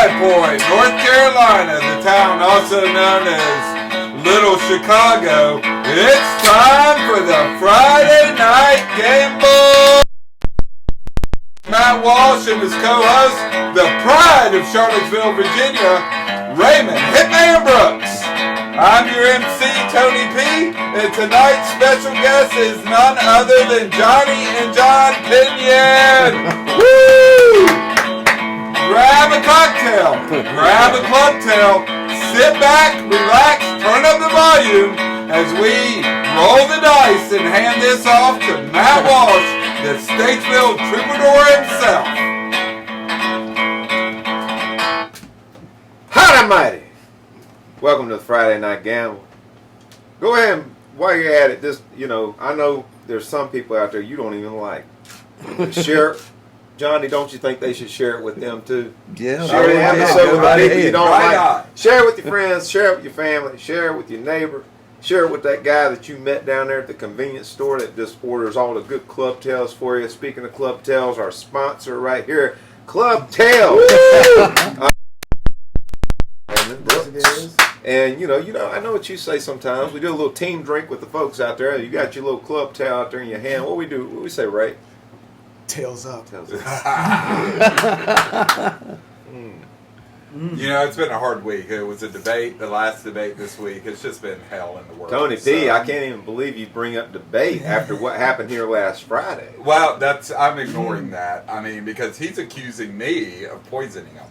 High Point, North Carolina, the town also known as Little Chicago. It's time for the Friday Night Gamble. Matt Walsh and his co-host, the pride of Charlottesville, Virginia, Raymond Hitman Brooks. I'm your MC, Tony P, and tonight's special guest is none other than Johnny and John Pinyan. Woo! Grab a cocktail, grab a clubtail, sit back, relax, turn up the volume as we roll the dice and hand this off to Matt Walsh, the Statesville troubadour himself. Hot mighty! Welcome to the Friday Night Gamble. Go ahead and, while you're at it, just, I know there's some people out there you don't even like. Share it. Johnny, don't you think they should share it with them too? Yeah. Share the episode with the people you don't Why like. not? Share it with your friends, share it with your family, share it with your neighbor, share it with that guy that you met down there at the convenience store that just orders all the good Club Tails for you. Speaking of Club Tails, our sponsor right here, Club Tails. And I know what you say sometimes. We do a little team drink with the folks out there. You got your little club tail out there in your hand. What we do? What we say, Ray? Tails up. Tails up. It's been a hard week. It was a debate, the last debate this week. It's just been hell in the world. Tony P, I can't even believe you bring up debate after what happened here last Friday. Well, I'm ignoring that. I mean, because he's accusing me of poisoning him.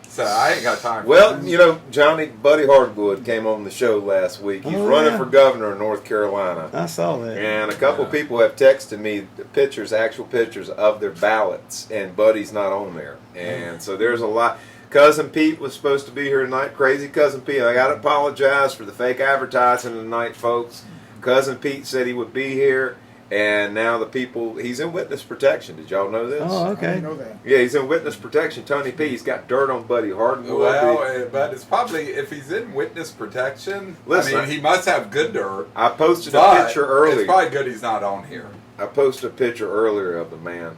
So I ain't got time for Well, Johnny Buddy Hardwood came on the show last week. He's running for governor of North Carolina. I saw that. And a couple people have texted me the actual pictures of their ballots, and Buddy's not on there. And so there's a lot. Cousin Pete was supposed to be here tonight. Crazy Cousin Pete. I got to apologize for the fake advertising tonight, folks. Cousin Pete said he would be here, and now he's in witness protection. Did y'all know this? Oh, okay. I didn't know that. Yeah, he's in witness protection. Tony P, he's got dirt on Buddy Hardwood. Well, but it's probably, if he's in witness protection, Listen, he must have good dirt. I posted a picture earlier. It's probably good he's not on here. I posted a picture earlier of the man,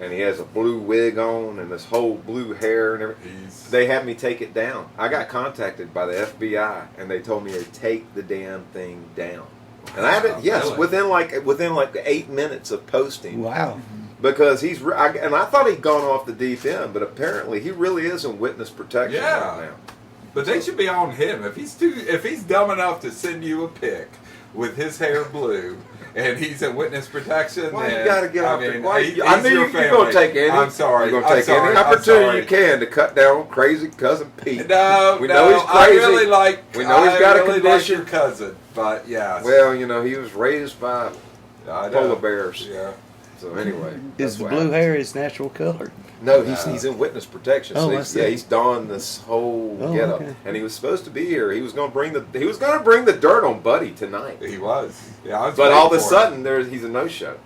and he has a blue wig on and this whole blue hair and everything. They had me take it down. I got contacted by the FBI, and they told me to take the damn thing down. And I had it, yes, really? within like 8 minutes of posting. Wow. Because I thought he'd gone off the deep end, but apparently he really is in witness protection right now. But they should be on him if he's dumb enough to send you a pic with his hair blue. And he's in witness protection. Why you gotta get off the? I knew you're gonna take any. I'm sorry. You're gonna take any opportunity you can to cut down Crazy Cousin Pete. No, we know he's crazy. I really like. We know he's got a condition. Like your cousin, but yeah. Well, he was raised by polar bears. Yeah. So anyway, Is the blue hair his natural color? No, he's in witness protection. Oh, So he's donned this whole getup, okay. and he was supposed to be here. He was going to bring the dirt on Buddy tonight. He was. Yeah, but all of a sudden, he's a no-show.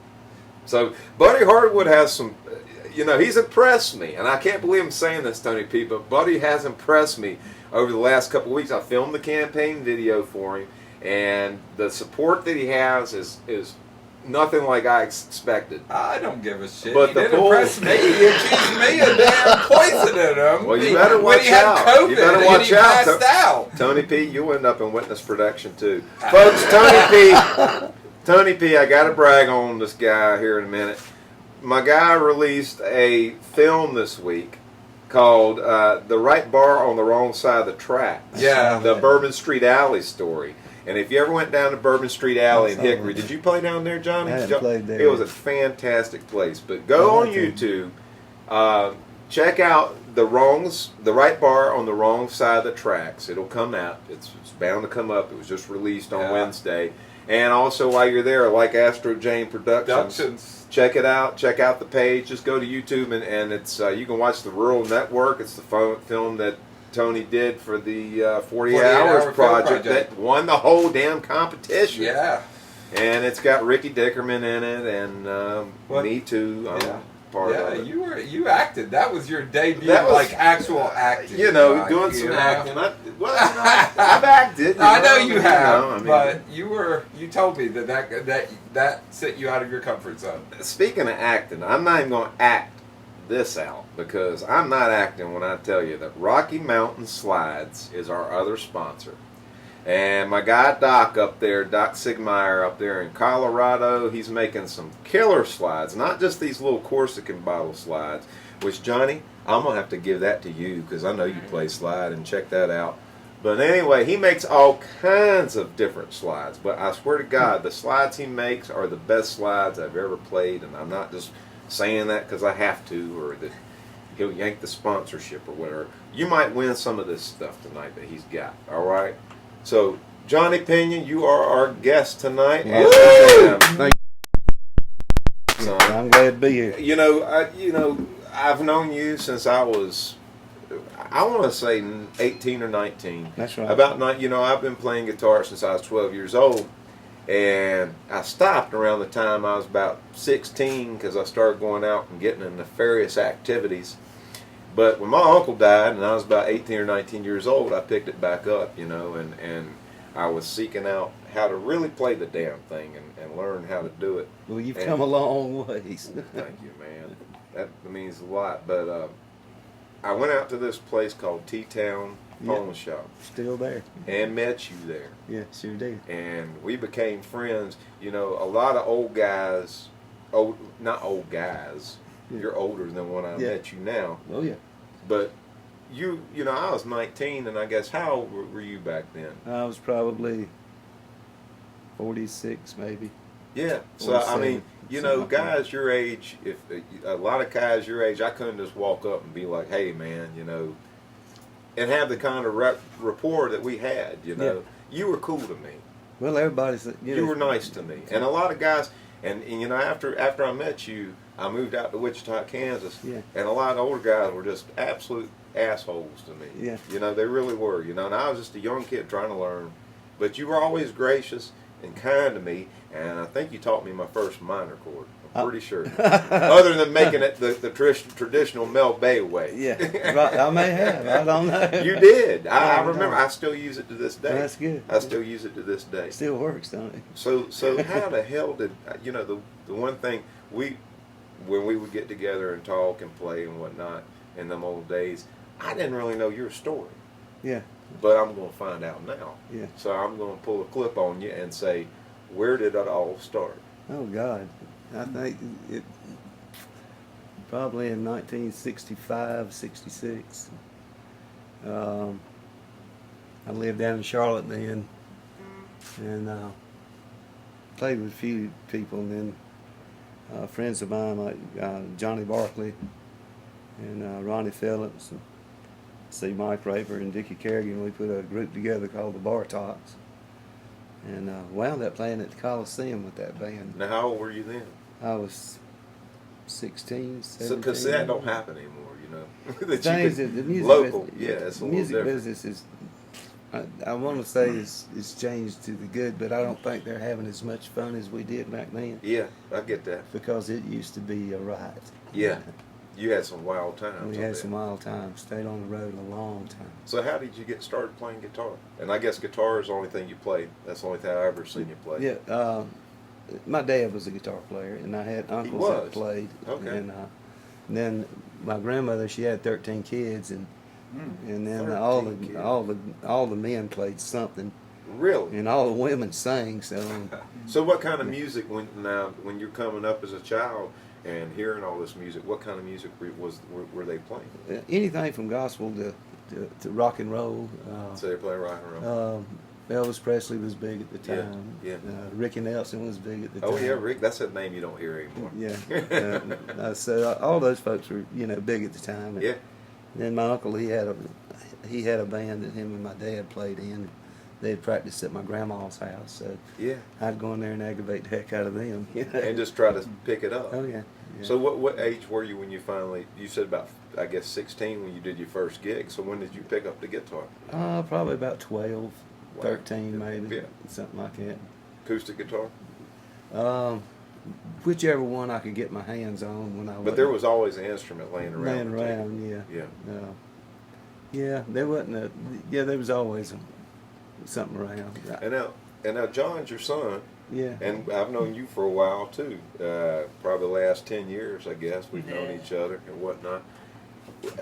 So Buddy Hardwood has some. He's impressed me, and I can't believe I'm saying this, Tony P. But Buddy has impressed me over the last couple of weeks. I filmed the campaign video for him, and the support that he has is nothing like I expected. I don't give a shit. But he didn't impress me. He accused me of damn poisoning him. Well, you better watch out. COVID, you better watch out. Passed out. Tony P, you'll end up in witness protection too, folks. Tony P, I got to brag on this guy here in a minute. My guy released a film this week called "The Right Bar on the Wrong Side of the Tracks." Yeah, the Bourbon Street Alley story. And if you ever went down to Bourbon Street Alley in Hickory, did you play down there, Johnny? I hadn't played there. It was a fantastic place. But go on YouTube, check out the Right Bar on the Wrong Side of the Tracks. It'll come out. It's bound to come up. It was just released on Wednesday. And also, while you're there, like Astro Jane Productions, check it out. Check out the page. Just go to YouTube, and it's you can watch the Rural Network. It's the film that Tony did for the 48 Hours project that won the whole damn competition. Yeah. And it's got Ricky Dickerman in it, and me too. Part of it. You acted. That was your debut, like actual acting. Doing some acting. I've acted. I know you have, but you told me that set you out of your comfort zone. Speaking of acting, I'm not even going to act this out because I'm not acting when I tell you that Rocky Mountain Slides is our other sponsor. And my guy Doc up there, Doc Sigmeyer up there in Colorado, he's making some killer slides, not just these little Corsican bottle slides, which, Johnny, I'm going to have to give that to you because I know you play slide and check that out. But anyway, he makes all kinds of different slides. But I swear to God, the slides he makes are the best slides I've ever played. And I'm not just saying that because I have to or that he'll yank the sponsorship or whatever. You might win some of this stuff tonight that he's got, all right? So, Johnny Pinyan, you are our guest tonight. Thank you. So, I'm glad to be here. I've known you since I was, I want to say 18 or 19. That's right. I've been playing guitar since I was 12 years old. And I stopped around the time I was about 16 because I started going out and getting in nefarious activities. But when my uncle died and I was about 18 or 19 years old, I picked it back up, and I was seeking out how to really play the damn thing and learn how to do it. Well, you've come a long ways. Thank you, man. That means a lot. But I went out to this place called T-Town Pawn Shop. Still there. And met you there. Yeah, sure did. And we became friends. A lot of old guys, not old guys, you're older than when I met you now. Oh, yeah. But I was 19, and I guess how old were you back then? I was probably 46, maybe. Yeah. So, I mean, guys your age, if a lot of guys your age, I couldn't just walk up and be like, hey, man, and have the kind of rapport that we had, Yeah. You were cool to me. Well, everybody's, You were nice to me. And a lot of guys, and after I met you, I moved out to Wichita, Kansas, Yeah. and a lot of older guys were just absolute assholes to me. Yeah. They really were, and I was just a young kid trying to learn. But you were always gracious and kind to me, and I think you taught me my first minor chord. I'm pretty sure. Other than making it the traditional Mel Bay way. Yeah, right. I may have. I don't know. You did. I remember. I still use it to this day. That's good. I still use it to this day. Still works, don't it? So how the hell did the one thing when we would get together and talk and play and whatnot in them old days, I didn't really know your story. Yeah. But I'm going to find out now. Yeah. So I'm going to pull a clip on you and say, where did it all start? Oh, God. I think it probably in 1965, 66. I lived down in Charlotte then, and played with a few people, and then friends of mine like Johnny Barkley and Ronnie Phillips, and see Mike Raper and Dickie Kerrigan. We put a group together called the Bar Tots, and wound up playing at the Coliseum with that band. Now, how old were you then? I was 16, 17. Because that don't happen anymore, that Things that the music local, business, it's a the little music different. business is, I want to say it's changed to the good, but I don't think they're having as much fun as we did back then. Yeah, I get that. Because it used to be a riot. Yeah, you had some wild times. We had some wild times. Stayed on the road a long time. So how did you get started playing guitar? And I guess guitar is the only thing you played. That's the only thing I've ever seen you play. Yeah, my dad was a guitar player, and I had uncles that played. Okay. And then my grandmother, she had 13 kids, and then all the men played something. Really? And all the women sang. So what kind of music when you're coming up as a child and hearing all this music, what kind of music were they playing? Anything from gospel to rock and roll. So they play rock and roll. Elvis Presley was big at the time. Yeah. Ricky Nelson was big at the time. Oh yeah, Rick. That's a name you don't hear anymore. Yeah. So all those folks were big at the time. And yeah. Then my uncle, he had a band that him and my dad played in. They had practiced at my grandma's house, so yeah, I'd go in there and aggravate the heck out of them. And just try to pick it up. Oh yeah. So what age were you when you finally? You said about, I guess, 16 when you did your first gig. So when did you pick up the guitar? Probably about 12, 13 maybe, yeah, something like that. Acoustic guitar. Whichever one I could get my hands on when I. But there was always an instrument laying around. Yeah. Yeah. Yeah, there wasn't there was always something around. And now John's your son, Yeah. And I've known you for a while too. Probably the last 10 years, I guess. We've known each other and whatnot.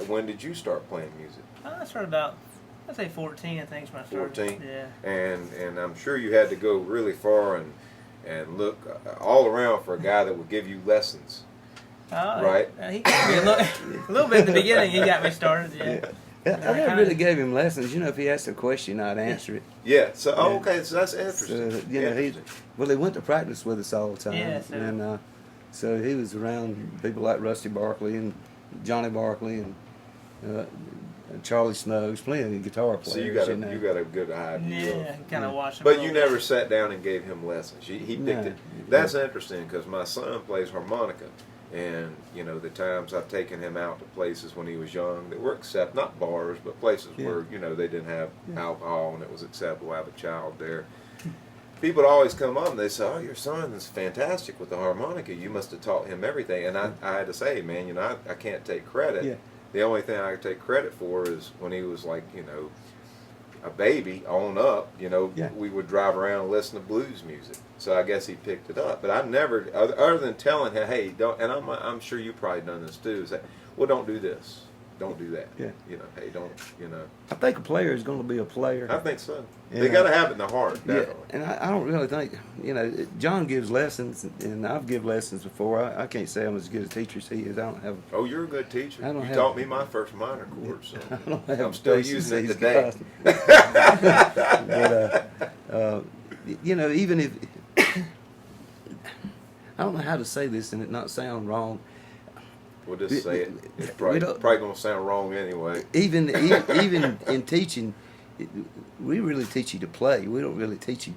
When did you start playing music? I started about, I'd say 14, I think is when I started. 14? Yeah. And I'm sure you had to go really far and look all around for a guy that would give you lessons. Right? He gave me a little bit in the beginning. He got me started, yeah. I never really gave him lessons. You know, if he asked a question, I'd answer it. Yeah. So, okay. So that's interesting. So, you know, he went to practice with us all the time. Yeah, and so he was around people like Rusty Barkley and Johnny Barkley and Charlie Snuggs, plenty of guitar players. So you got a good eye. Yeah, kind of watched him. But you never sat down and gave him lessons. He picked it. That's interesting because my son plays harmonica. And, you know, the times I've taken him out to places when he was young that were not bars, but places where, you know, they didn't have alcohol and it was acceptable to have a child there. People would always come up and they say, oh, your son is fantastic with the harmonica. You must have taught him everything. And I had to say, man, you know, I can't take credit. Yeah. The only thing I can take credit for is when he was like, you know, a baby on up, you know, we would drive around and listen to blues music. So I guess he picked it up. But I never, other than telling him, hey, don't, and I'm sure you've probably done this too, is that, well, don't do this. Don't do that. Yeah. You know, hey, don't, you know. I think a player is going to be a player. I think so. They got to have it in the heart, definitely. Yeah, and I don't really think, you know, John gives lessons, and I've given lessons before. I can't say I'm as good a teacher as he is. I don't have. Oh, you're a good teacher. You taught me my first minor chord, so I don't have I'm still patience using it these today. guys. But, you know, even if I don't know how to say this and it not sound wrong. We'll just say it. It's probably going to sound wrong anyway. Even in teaching, we really teach you to play. We don't really teach you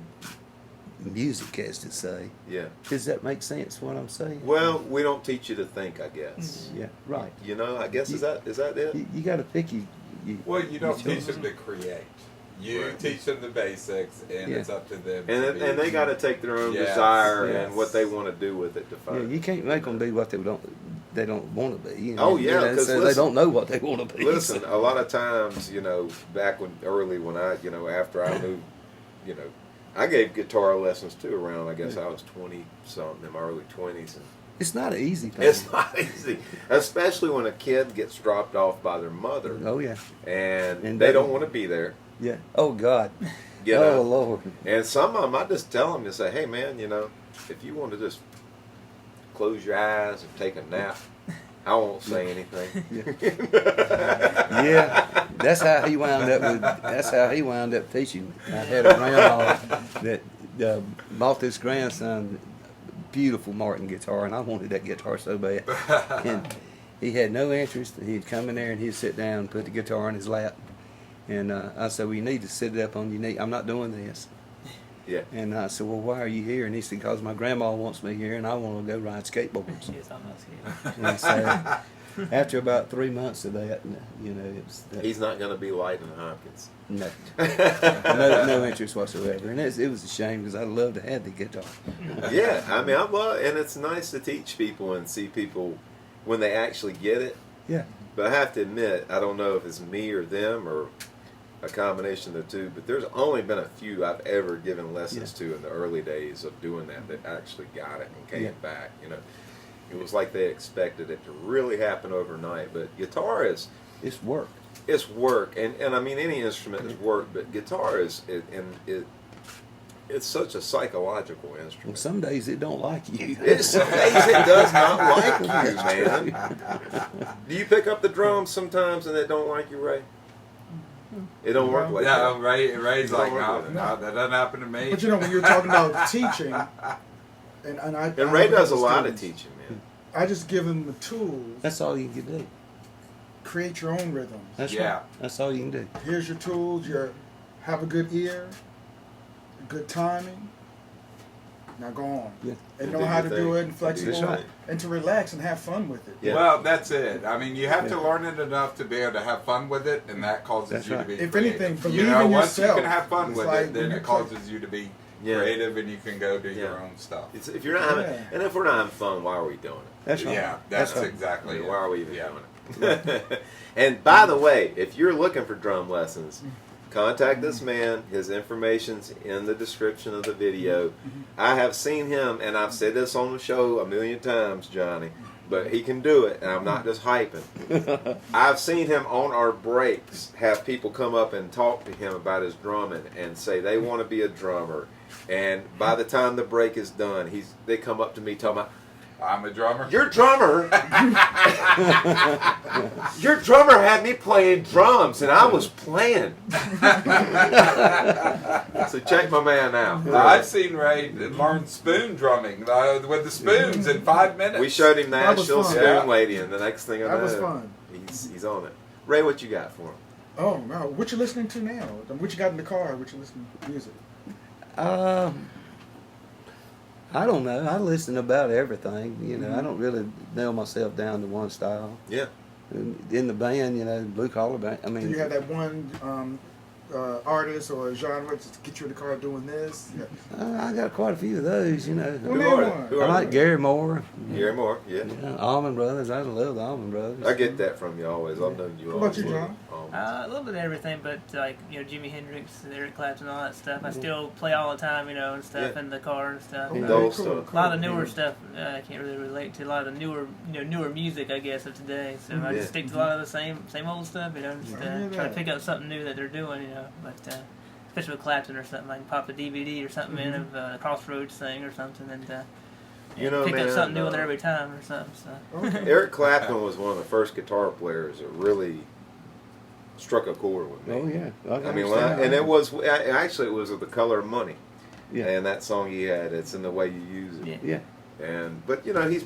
music, as to say. Yeah. Does that make sense, what I'm saying? Well, we don't teach you to think, I guess. Yeah, right. You know, I guess, is that it? You got to pick Well, you don't teach them to create. You teach them the basics, and it's up to them. And they got to take their own desire and what they want to do with it to find. Yeah, you can't make them do what they don't want to be. You know? Oh yeah, because they don't know what they want to be. Listen, a lot of times, you know, back when I, you know, after I moved, you know, I gave guitar lessons too around. I guess I was 20 something in my early 20s. And it's not an easy thing. it's not easy, especially when a kid gets dropped off by their mother. Oh yeah, and they don't want to be there. Yeah. Oh God. You know? Oh Lord. And some of them, I just tell them to say, hey man, you know, if you want to just close your eyes and take a nap, I won't say anything. Yeah, that's how he wound up teaching. I had a grandma that bought this grandson beautiful Martin guitar, and I wanted that guitar so bad. And he had no interest. He'd come in there and he'd sit down and put the guitar in his lap. And I said, well, you need to sit it up on your knee. I'm not doing this. Yeah. And I said, well, why are you here? And he said, because my grandma wants me here, and I want to go ride skateboards. Yes, I'm not scared. And so after about 3 months of that, you know, it was... He's not going to be Lighton Hopkins. No. No interest whatsoever. And it was a shame because I love to have the guitar. Yeah, I mean, and it's nice to teach people and see people when they actually get it. Yeah. But I have to admit, I don't know if it's me or them or a combination of the two, but there's only been a few I've ever given lessons to in the early days of doing that actually got it and came back. You know, it was like they expected it to really happen overnight. But guitar is... It's work. It's work. And I mean, any instrument is work, but guitar is... It's such a psychological instrument. Well, some days it don't like you. Some days it does not like you, man. Do you pick up the drums sometimes and it don't like you, Ray? It don't work like that. No, Ray's like, no, that doesn't happen to me. But you know, when you're talking about teaching, and Ray does a lot of teaching, man. I just give them the tools. That's all you can do. Create your own rhythms. That's right. That's all you can do. Here's your tools. Have a good ear, good timing. Now go on. Yeah. And know how to do it and flexible right. and to relax and have fun with it. Yeah. Well, that's it. I mean, you have to learn it enough to be able to have fun with it, and that causes you to be If creative. anything, believe you know, in once yourself. you can have fun It's with like it, then when it you causes you to be creative, and you can go do your own stuff. If you're not having, and if we're not having fun, why are we doing it? That's right. Yeah, that's right. exactly it. Why are we even doing it? And by the way, if you're looking for drum lessons, contact this man. His information's in the description of the video. I have seen him, and I've said this on the show a million times, Johnny, but he can do it, and I'm not just hyping. I've seen him on our breaks have people come up and talk to him about his drumming and say they want to be a drummer. And by the time the break is done, they come up to me talking about, I'm a drummer. your drummer had me playing drums, and I was playing. So check my man out. I've seen Ray learn spoon drumming with the spoons in 5 minutes. We showed him That was Nashville fun. Spoon Yeah. Lady, and the next thing I know, That was fun. he's on it. Ray, what you got for him? Oh, no. What you listening to now? What you got in the car? What you listening to music? I don't know. I listen to about everything. You know, I don't really nail myself down to one style. Yeah. In the band, you know, blue collar band. I Do mean, you have that one artist or genre to get you in the car doing this? Yeah. I got quite a few of those. You know, Well, Who name are they? one. Who I are like they? Gary Moore. Gary Moore, yeah. Yeah, Allman Brothers. I love the Allman Brothers. I get that from you always. I've known you What about always. you, John? A little bit of everything, but like Jimi Hendrix, Eric Clapton, all that stuff. I still play all the time, and stuff Yeah. in the car and stuff. Okay, Those cool, stuff. A lot of the cool. newer stuff I can't really relate to. A lot of the newer music, I guess, of today. So I Yeah. just stick to a lot of the same old stuff. Just I hear try to that. pick up something new that they're doing. But especially with Clapton or something, I can pop the DVD or something in of the Crossroads thing or something, and You know, pick man, up something new with it every time or something. So. Okay. Eric Clapton was one of the first guitar players that really struck a chord with me. Oh yeah. I mean, and it was actually it was The Color of Money, Yeah. and that song he had, it's in the way you use it. Yeah. Yeah. But he's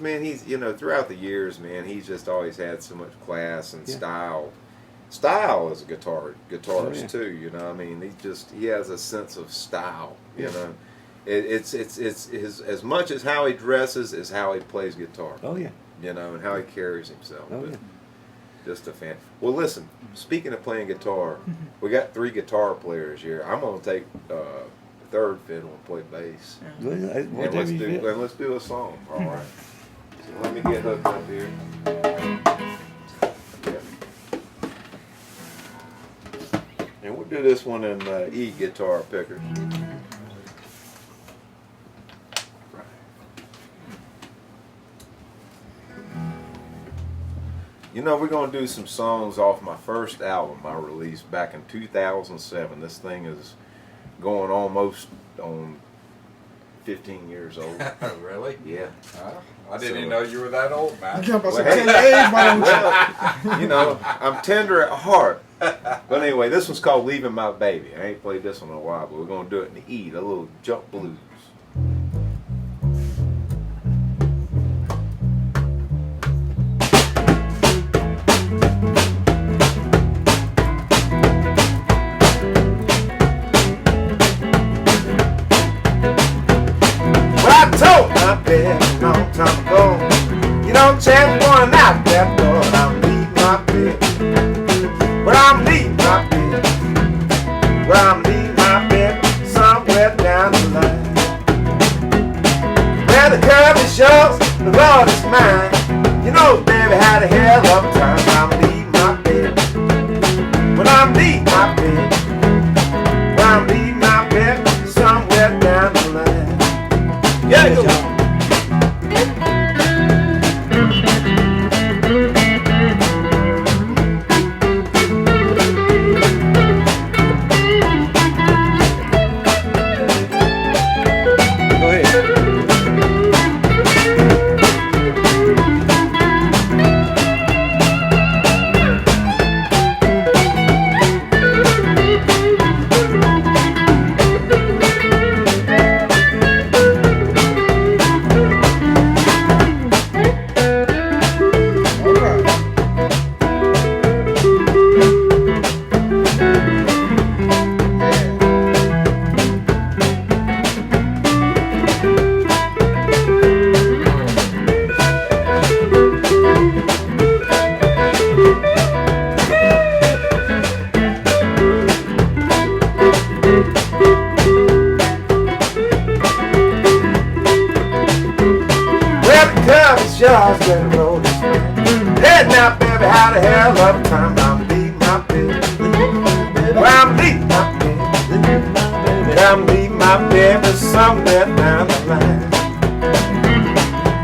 throughout the years, man, he's just always had so much class and Yeah. style as a guitarist Oh, yeah. too. I mean, he has a sense of style. It's as much as how he dresses is how he plays guitar. Oh yeah. And how he carries himself. Oh But yeah. just a fan. Well, listen. Speaking of playing guitar, we got 3 guitar players here. I'm gonna take third fiddle and play bass. Well, And whatever you feel. let's do a song. All right. So let me get hooked up here. Yeah. And we'll do this one in E guitar picker. We're going to do some songs off my first album I released back in 2007. This thing is going almost on 15 years old. Really? Yeah. I didn't even know you were that old, You man. can't Well, say hey. age, why don't you? Well, I'm tender at heart. But anyway, this one's called Leaving My Baby. I ain't played this one in a while, but we're going to do it in the E, the little jump blues. Well, I told my baby a long time ago, you don't chance going out that door. I'm leaving my bed. Well, I'm leaving my bed. Well, I'm leaving my bed somewhere down the line. Where the curve is yours, the road is mine. Baby, had a hell of a time. I'm leaving my bed. Well, I'm leaving my bed. Well, I'm leaving my bed somewhere down the line. Yeah, go. Go ahead. All right. Well, the curve is yours, the road is mine. Head now, baby, how the hell of a time I'm leaving my bed. Well, I'm leaving my Well, I'm leaving my baby somewhere down the line.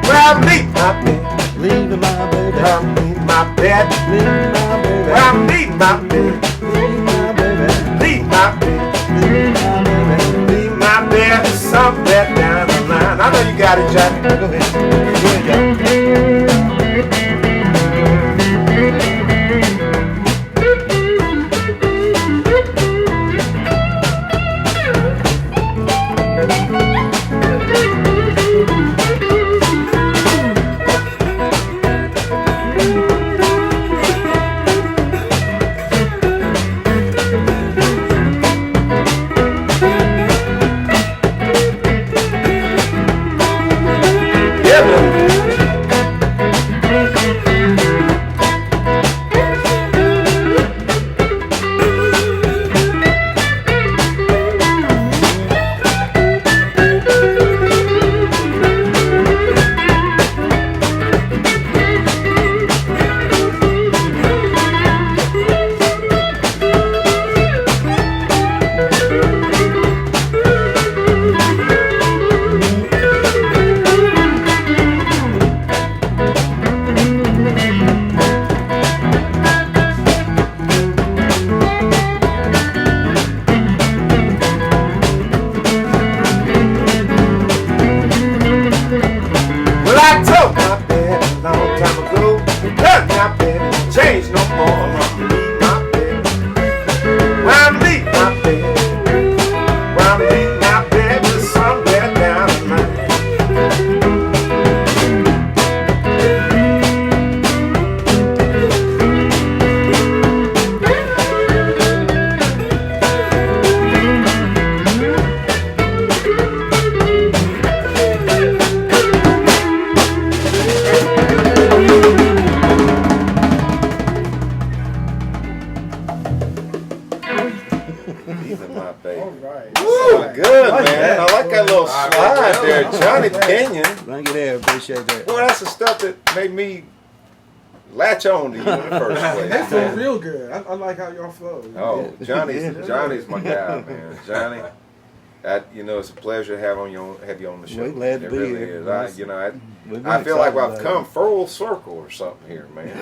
Well, I'm leaving my baby. Leaving my baby. Well, I'm leaving my baby. Leaving my baby. Well, I'm leaving my baby. Leaving my baby. Leave my baby. Leaving my baby. Leave my baby somewhere down the line. I know you got it, Johnny. Go ahead. Go ahead, Johnny. Pinyan. Thank you there. Appreciate that. Well, that's the stuff that made me latch on to you in the first place. They flow real good. I like how y'all flow. Oh, Johnny's my guy, man. Johnny, it's a pleasure to have you on the show. We're glad to be really here. Is. I feel like I've come full circle or something here, man.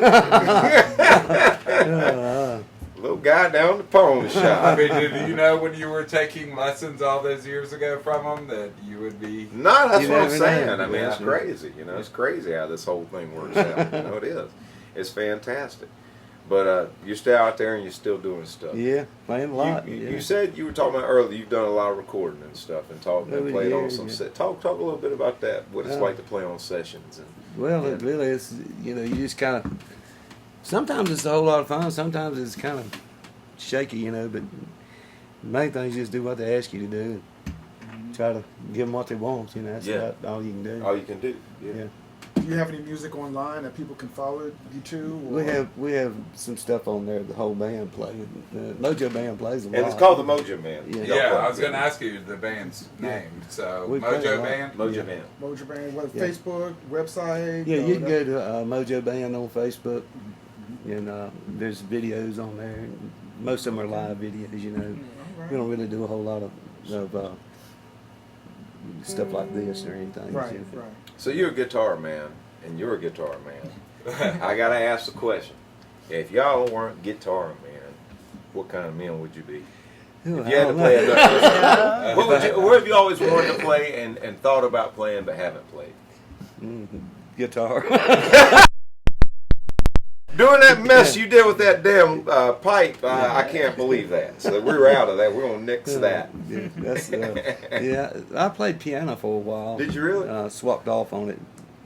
Little guy down the pawn shop. I mean, did you know when you were taking lessons all those years ago from him that you would be? No, that's You what I'm never saying. know. I mean, Yeah. it's crazy. It's crazy how this whole thing works out. It is. It's fantastic. But you're still out there and you're still doing stuff. Yeah, playing a lot. You said you were talking about earlier. You've done a lot of recording and stuff, and played on some. Talk a little bit about that. What it's like to play on sessions. Well, it really is. You just kind of. Sometimes it's a whole lot of fun. Sometimes it's kind of shaky, but the main thing is just do what they ask you to do and try to give them what they want. That's about all you can do. All you can do. Yeah. Do you have any music online that people can follow you to? Or? We have some stuff on there. The whole band plays. Mojo Band plays a lot. And it's called the Mojo Band. Yeah, I was going to ask you the band's name. So Mojo Band. Mojo Band. Mojo Band. What? Facebook, website. Yeah, you can go to Mojo Band on Facebook, and there's videos on there. And most of them are live videos. Right. We don't really do a whole lot of stuff like this or anything. Right. So you're a guitar man, and you're a guitar man. I gotta ask the question: if y'all weren't guitar men, what kind of men would you be? If you had to play it, where have you always wanted to play and thought about playing but haven't played? Guitar. Doing that mess you did with that damn pipe, I can't believe that. So we were out of that. We're gonna nix that. I played piano for a while. Did you really? Swapped off on it,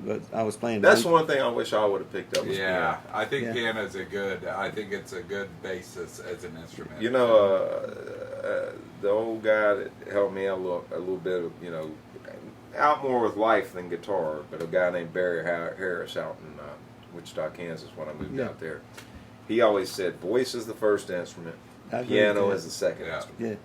but I was playing. That's one thing I wish I would have picked up. Yeah, I think piano's I think it's a good basis as an instrument. The old guy that helped me out a little bit of, out more with life than guitar, but a guy named Barry Harris out in Wichita, Kansas, when I moved out there. He always said, voice is the first instrument, piano is the second instrument.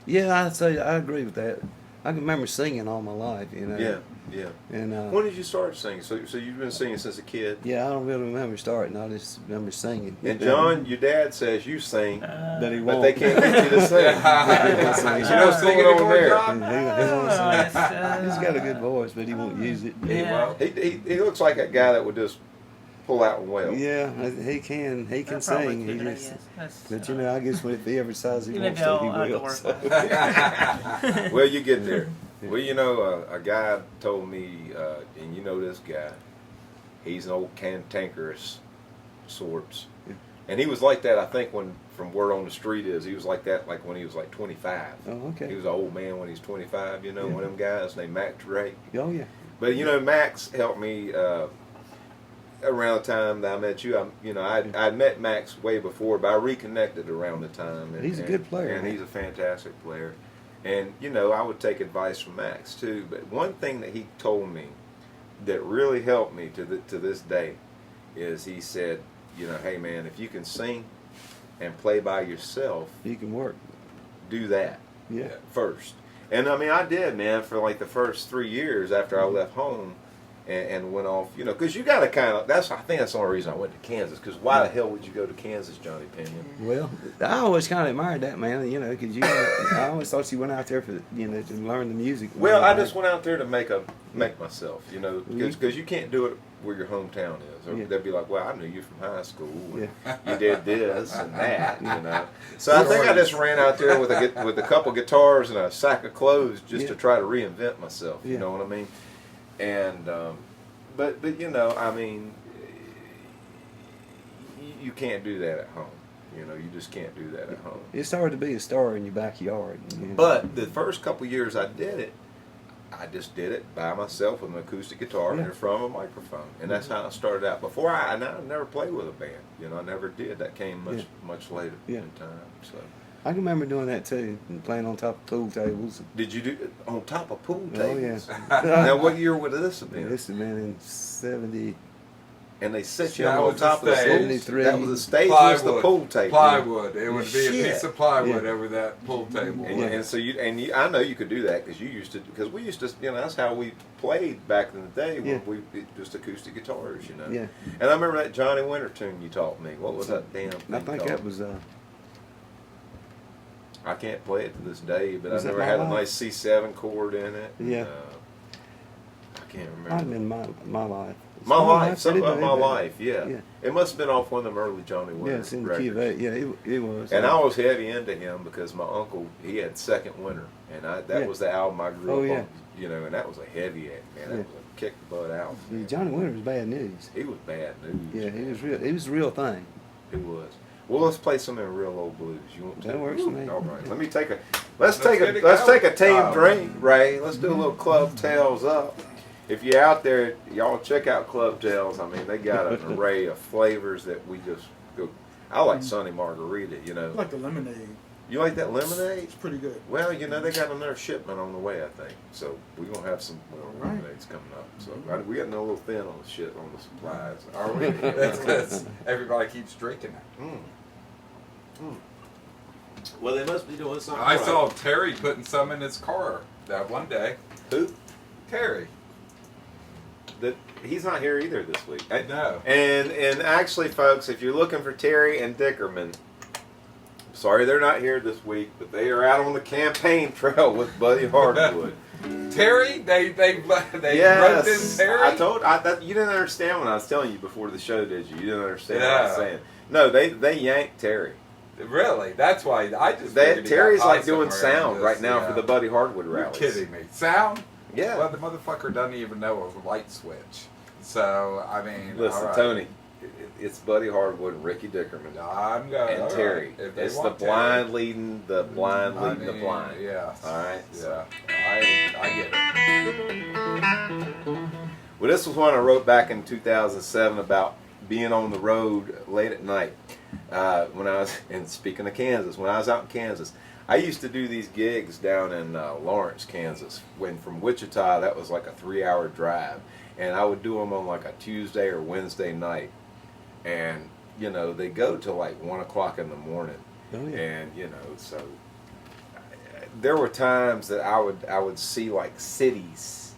Yeah, I'd say I agree with that. I can remember singing all my life, Yeah. Yeah. And When did you start singing? So you've been singing since a kid? yeah, I don't really remember starting. I just remember singing. And John, your dad says you sing, But he but won't. they can't get you to sing. You know what's going on there? He's got a good voice, but he won't use it. Yeah. He looks like a guy that would just pull out and wail. Yeah, he can sing. He just, but you know, I guess if he ever decides he wants to, he will. So. Well, you're getting there. Well, you know, a guy told me, and you know this guy, he's an old cantankerous sorts. Yeah. And he was like that, I think, when, from word on the street is, he was like that like when he was like 25. Oh, okay. He was an old man when he was 25, you know, Yeah. one of them guys named Mac Drake. Oh, yeah. But, you know, Max helped me around the time that I met you. I'd met Max way before, but I reconnected around the time. He's a good player. And he's a fantastic player. And, you know, I would take advice from Max, too. But one thing that he told me that really helped me to this day is he said, you know, hey, man, if you can sing and play by yourself, You can work. do that Yeah. first. And, I mean, I did, man, for like the first 3 years after I left home. And went off, you know, because you got to kind of, I think that's the only reason I went to Kansas, because why the hell would you go to Kansas, Johnny Pinyan? Well, I always kind of admired that, man, you know, because I always thought you went out there for, you know, to learn the music. Well, I just went out there to make myself, you know, because you can't do it where your hometown is. Or Yeah. they'd be like, well, I knew you from high school. And Yeah. you did this and that, you know. So I think I just ran out there with a couple guitars and a sack of clothes just to try to reinvent myself, you Yeah. know what I mean? And, but you know, I mean, you can't do that at home. You know, you just can't do that at home. It's hard to be a star in your backyard. You know. But the first couple years I did it, I just did it by myself with an acoustic guitar Yeah. and from a microphone, and that's how I started out. Before I never played with a band. You know, I never did. That came much later Yeah. in time. So, I can remember doing that too, and playing on top of pool tables. did you do it on top of pool Oh, tables? yeah. Now, what year would this have Yeah, been? this has been in 70. And they set you That up on was the top of the stage. pool. 73. That was the stage. Was the pool table. Plywood. It would be a Shit. piece of plywood Yeah. over that pool table. And, and so I know you could do that because we used to, you know, that's how we played back in the day when Yeah. just acoustic guitars, you know. Yeah. And I remember that Johnny Winter tune you taught me. What was that damn thing I think called? that was. I can't play it to this day, but I Was that never My had a Life? nice C7 chord in it. Yeah. I can't Might have remember. been my life. It's My life, something Pretty about my Baby. life, yeah. Yeah. It must have been off one of them early Johnny Yeah, Winter it's in the records. key of A. Yeah, it was. And I was heavy into him because my uncle, he had Second Winter, and that Yeah. was the album I grew Oh, up yeah. on, you know, and that was a heavy act, man. That Yeah. was a kick the butt out. Yeah, Johnny Winter was bad news. He was bad news. Yeah, he was real. He was the real thing. He was. Well, let's play some of the real old blues. You want to? That works for me. All right. Yeah. Let me take a. Let's get it Let's going. take a team Oh. drink, Ray. Let's do a little Club Tales up. If you're out there, y'all check out Club Tales. I mean, they got an array of flavors that we just go. I like Sunny Margarita. You I know. like the lemonade. You like that lemonade? It's pretty good. Well, you know, they got another shipment on the way, I think. So we're going to have some more All right. lemonades coming up. So we getting a little thin on the shit, on the supplies. Are we? That's because everybody keeps drinking it. Mm. Mm. Well, they must be doing something I right. saw Terry putting some in his car that one day. Who? Terry. He's not here either this week. No. And actually, folks, if you're looking for Terry and Dickerman, sorry they're not here this week, but they are out on the campaign trail with Buddy Hardwood. Terry? They wrote Yes, in Terry? you didn't understand when I was telling you before the show, did you? You didn't understand what I was Yeah. saying. No, they yanked Terry. Really? That's why I just figured he Terry's got like high doing somewhere sound and right just, now yeah. for the Buddy Hardwood You're rallies. kidding me. Sound? Yeah. Well, the motherfucker doesn't even know a light switch. So, I mean, Listen, all right. Tony, it's Buddy Hardwood and Ricky Dickerman I'm going. and Terry. It's the blind leading the blind leading the blind. Yeah. All right. Yeah. I get it. Well, this was one I wrote back in 2007 about being on the road late at night. When I was, and speaking of Kansas, when I was out in Kansas, I used to do these gigs down in Lawrence, Kansas. When from Wichita, that was like a 3-hour drive, and I would do them on like a Tuesday or Wednesday night, and you know they go till like 1 o'clock in the morning, Oh, yeah. and you know so there were times that I would see like cities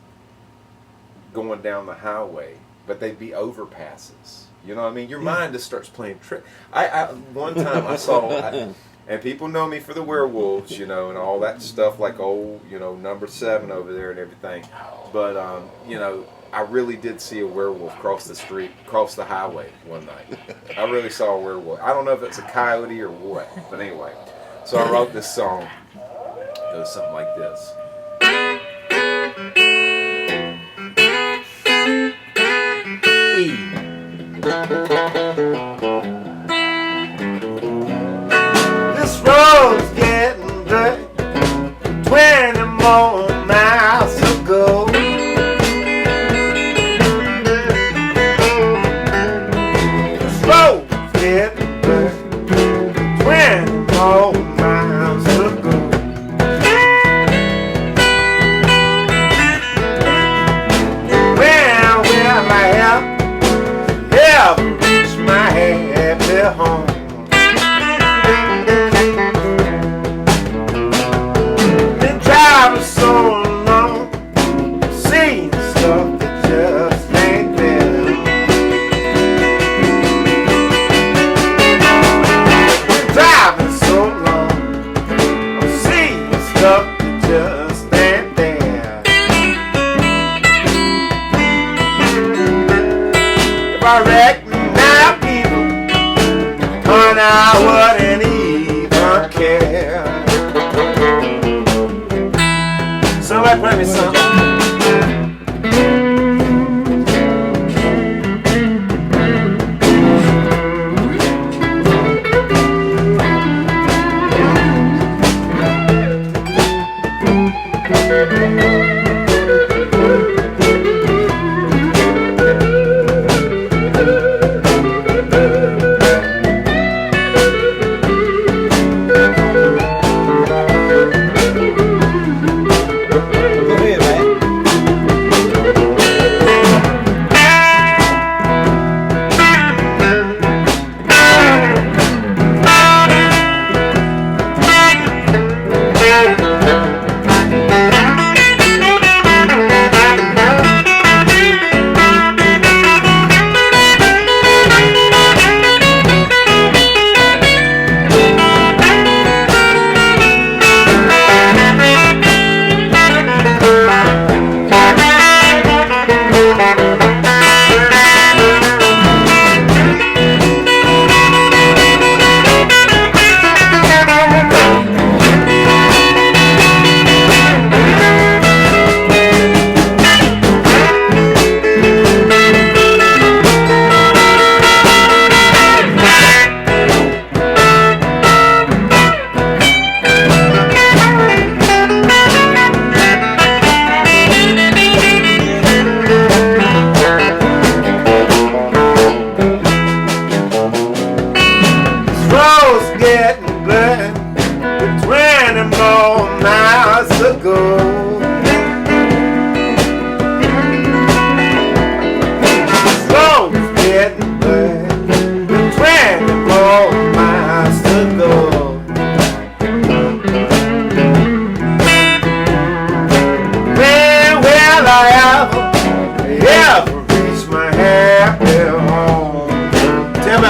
going down the highway, but they'd be overpasses. You know what I mean? Your mind just starts playing trick. One time I saw, and people know me for the werewolves, you know, and all that stuff, like old, you know, number 7 over there and everything. But, you know, I really did see a werewolf cross the highway one night. I really saw a werewolf. I don't know if it's a coyote or what, but anyway. So I wrote this song. It goes something like this. This road's getting dirt, 20 more miles to go. This road's getting dirt, 20 more miles to go. Where will I ever reach my happy home? Been driving so long, seeing stuff that just ain't there. Been driving so long, I'm seeing stuff that just ain't there. If I reckon now people, honey, I wouldn't even care. Somebody play me something.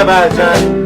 Bye, John.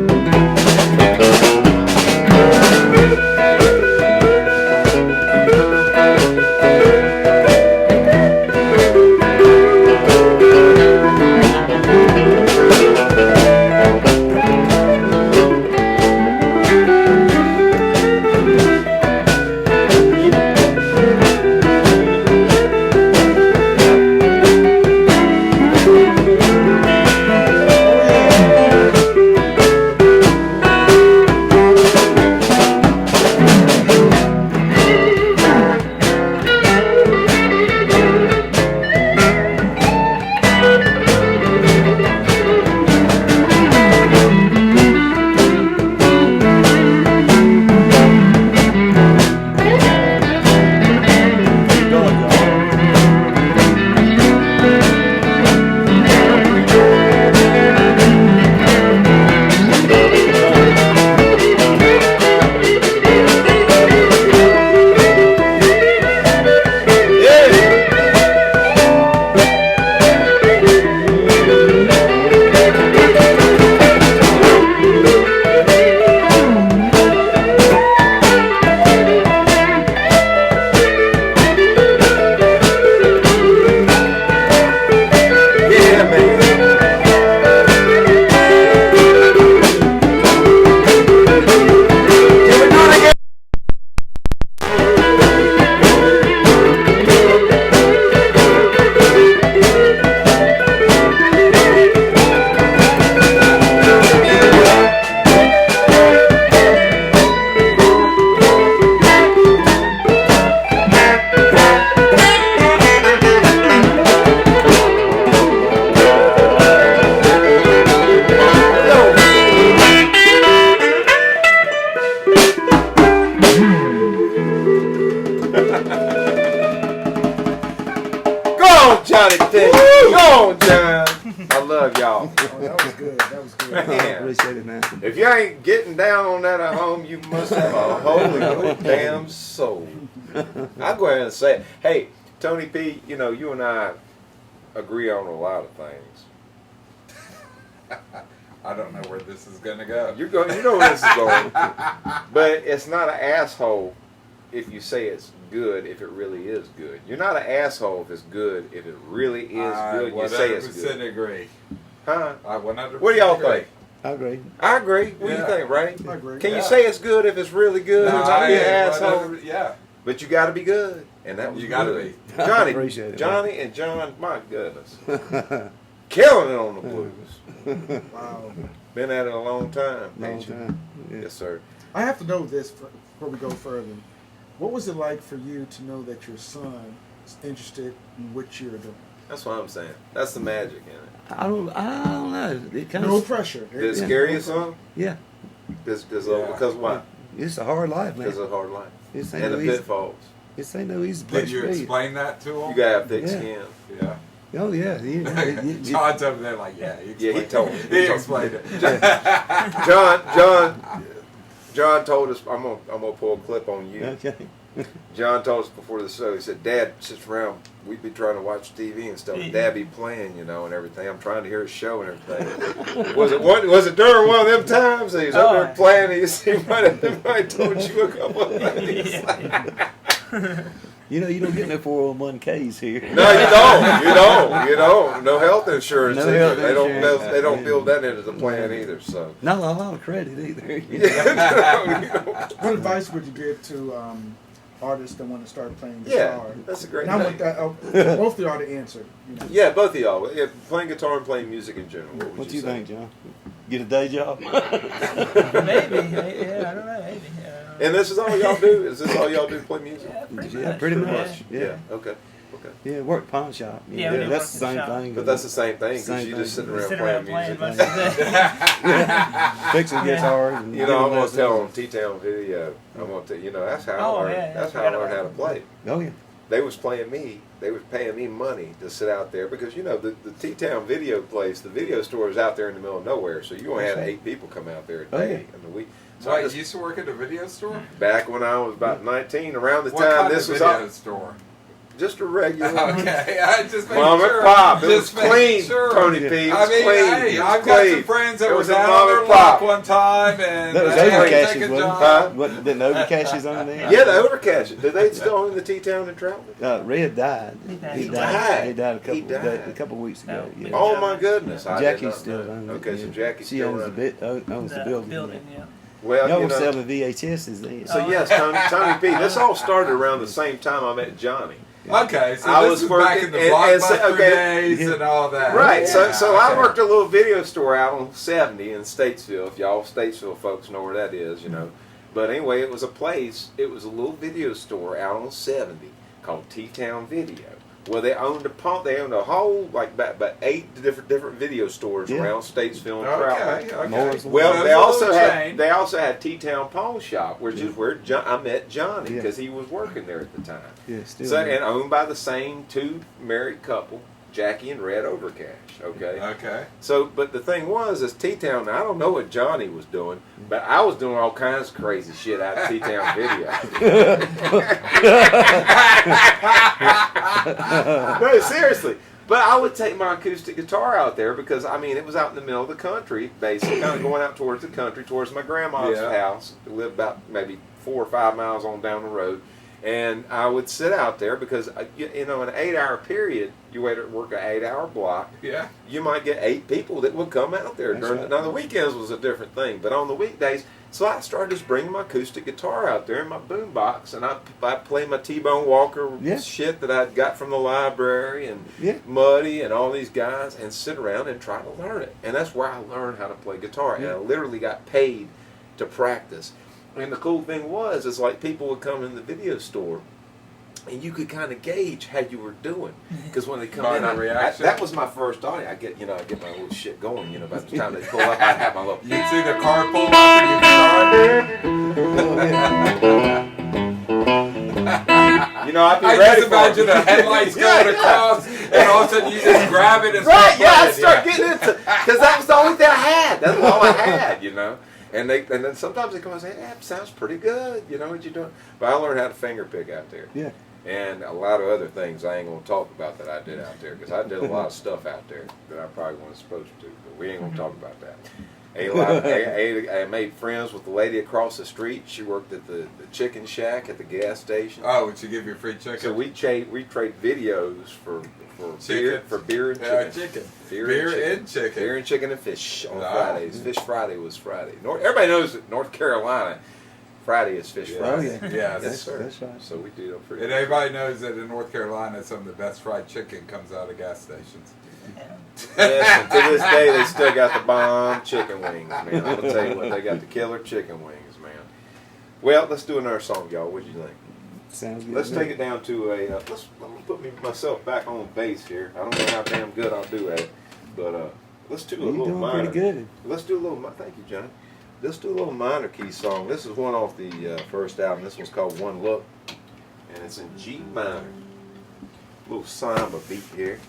Man. Appreciate it, man. If you ain't getting down on that at home, you must have a holy damn soul. I'll go ahead and say it. Hey, Tony P, you know, you and I agree on a lot of things. I don't know where this is gonna go. You know where this is going. But it's not an asshole if you say it's good if it really is good. You're not an asshole if it's good if it really is good. You say it's good. 100% agree. Huh? I 100%. What do y'all agree. think? I agree. I agree. What do Yeah. you think, Ray? I agree. Can you say it's good if it's really good? No, Don't be an asshole. 100%, yeah. But you got to be good, and that was You gotta good. be. Johnny, Appreciate it, Johnny, and John. My goodness, killing it on the blues. Wow. Been at it a long time. Long ain't you? time. Yeah. Yes, sir. I have to know this before we go further. What was it like for you to know that your son is interested in what you're doing? That's what I'm saying. That's the magic in it. I don't know. It kind No of, pressure. Did it scare you some? yeah. Because why? It's a hard life, man. Because of hard life This ain't and no the easy. pitfalls. This ain't no easy Did place you to be. explain that to him? You gotta have thick Yeah. skin. Yeah. Oh yeah. John's over there like, yeah, he Yeah, he explained told it. me. He explained it. John told us. I'm gonna pull a clip on you. Okay. John told us before the show, he said, Dad sits around, we'd be trying to watch TV and stuff, and Dad be playing, you know, and everything. I'm trying to hear his show and everything. Was it during one of them times that he was up there playing, he might have told you a couple of things. You know, you don't get no 401ks here. No, you don't. No health insurance No either. health They don't insurance. they don't build that into the plan either, so. Not a lot of credit either. What advice would you give to artists that want to start playing Yeah, guitar? that's a great And I thing. want that, both of y'all to answer. You know. Yeah, both of y'all. Yeah, playing guitar and playing music in general. What would What do you say? think, John? Get a day job? Maybe. Yeah, I don't know. Maybe. Yeah. And this is all y'all do? Is this all y'all do, play music? Yeah, pretty Yeah, much. pretty much. Yeah. Okay. Yeah, work pawn shop. Yeah, we do that's the work in same the shop. thing. But that's the same thing because Same you thing. just sitting We around sit playing around playing music. most of the day. fixing guitars. And You know, I'm giving gonna lessons. tell on T-Town Video. I'm gonna tell you know that's how I learned. yeah, That's yeah. how I learned how to play. Oh yeah. They was playing me. They was paying me money to sit out there because you know the T-Town Video place, the video store is out there in the middle of nowhere. So you only had 8 people come out there a Oh, day yeah. in the week. So So I you just, used to work at a video store? back when I was about 19, around the What time kind this of was video all, store? just a regular. Okay, I just making Mom sure. and pop. It was Just making clean, sure. Tony P. It I was mean, clean. hey, It was I've got clean. some friends that It were was a down mom on their and pop. luck one time, and That was they had to overcaches, take a wasn't job. it? Wasn't the overcaches on there? Yeah, the overcash. Did they still own the T-Town in Troutman? Red died. He died. He He died. died. He died He died. a couple weeks ago. Oh, Yeah. Oh my goodness! I did Jackie's not still know. owns it. Okay, so yeah. Jackie She still owns runs the it. building. Yeah. Well, Y'all you were know. selling VHSs then. So Oh. yes, Tony P. This all started around the same time I met Johnny. Okay, so I this was is back working- in the and so- Blockbuster okay. days Yeah. and all that. Right. Yeah, So I okay. worked a little video store out on 70 in Statesville. If y'all Statesville folks know where that is, you know. But anyway, it was a place. It was a little video store out on 70 called T-Town Video. Well, they owned a whole like about 8 different video stores Yeah. around Statesville and Troutman. Okay, okay. Moore's Well, So they it's a also little had chain. T-Town Pawn Shop, which is where I met Johnny Yeah. because he was working there at the time. Yeah, still. So and owned by the same 2 married couple, Jackie and Red Overcash. Okay. Okay. So, but the thing was, is T-Town. I don't know what Johnny was doing, but I was doing all kinds of crazy shit out of T-Town Video. No, seriously. But I would take my acoustic guitar out there because I mean it was out in the middle of the country, basically, kind of going out towards the country, towards my grandma's Yeah. house. We lived about maybe 4 or 5 miles on down the road, and I would sit out there because you know in an 8-hour period, you wait to work an 8-hour block. Yeah. You might get 8 people that would come out there That's during. right. Now the weekends was a different thing, but on the weekdays, so I started just bringing my acoustic guitar out there in my boombox, and I play my T-Bone Walker Yeah. shit that I'd got from the library and Yeah. Muddy and all these guys, and sit around and try to learn it. And that's where I learned how to play guitar, and I literally got paid to practice. And the cool thing was, is like people would come in the video store. And you could kind of gauge how you were doing, because when they come By in, the reaction. that was my first audience. I get my little shit going. You know, by the time they pull up, I'd have my little. You'd see the car pull up and you You know, I'd be I ready just for imagine it. the headlights Yeah, going yeah. across, and and all of a sudden you just grab it and Right, start yeah, I playing, start getting into, because that was the only thing I had. That's all I had, you know. And then sometimes they come and say, "Yeah, it sounds pretty good. You know what you're doing?" But I learned how to finger pick out there. Yeah. And a lot of other things I ain't gonna talk about that I did out there, because I did a lot of stuff out there that I probably wasn't supposed to. But we ain't gonna talk about that. I made friends with the lady across the street. She worked at the chicken shack at the gas station. Oh, would you give you free chicken? So we trade videos for beer and chicken. Chicken. Beer and chicken. Beer and chicken and fish on Fridays. Fish Friday was Friday. Everybody knows that North Carolina, Friday is Fish Friday. Oh, yeah. Yes. Yes, sir. That's right. So we do it pretty And everybody knows that in North Carolina, some of the best fried chicken comes out of gas stations. Yes, and to this day, they still got the bomb chicken wings, man. I'm going to tell you what, they got the killer chicken wings, man. Well, let's do another song, y'all. What do you think? Sounds good. Let's take it down to a. Let me put myself back on bass here. I don't know how damn good I'll do at it, but let's do a You're little doing minor. pretty good. Let's do a little. Thank you, Johnny. Let's do a little minor key song. This is one off the first album. This one's called One Look, and it's in G minor. A little samba beat here.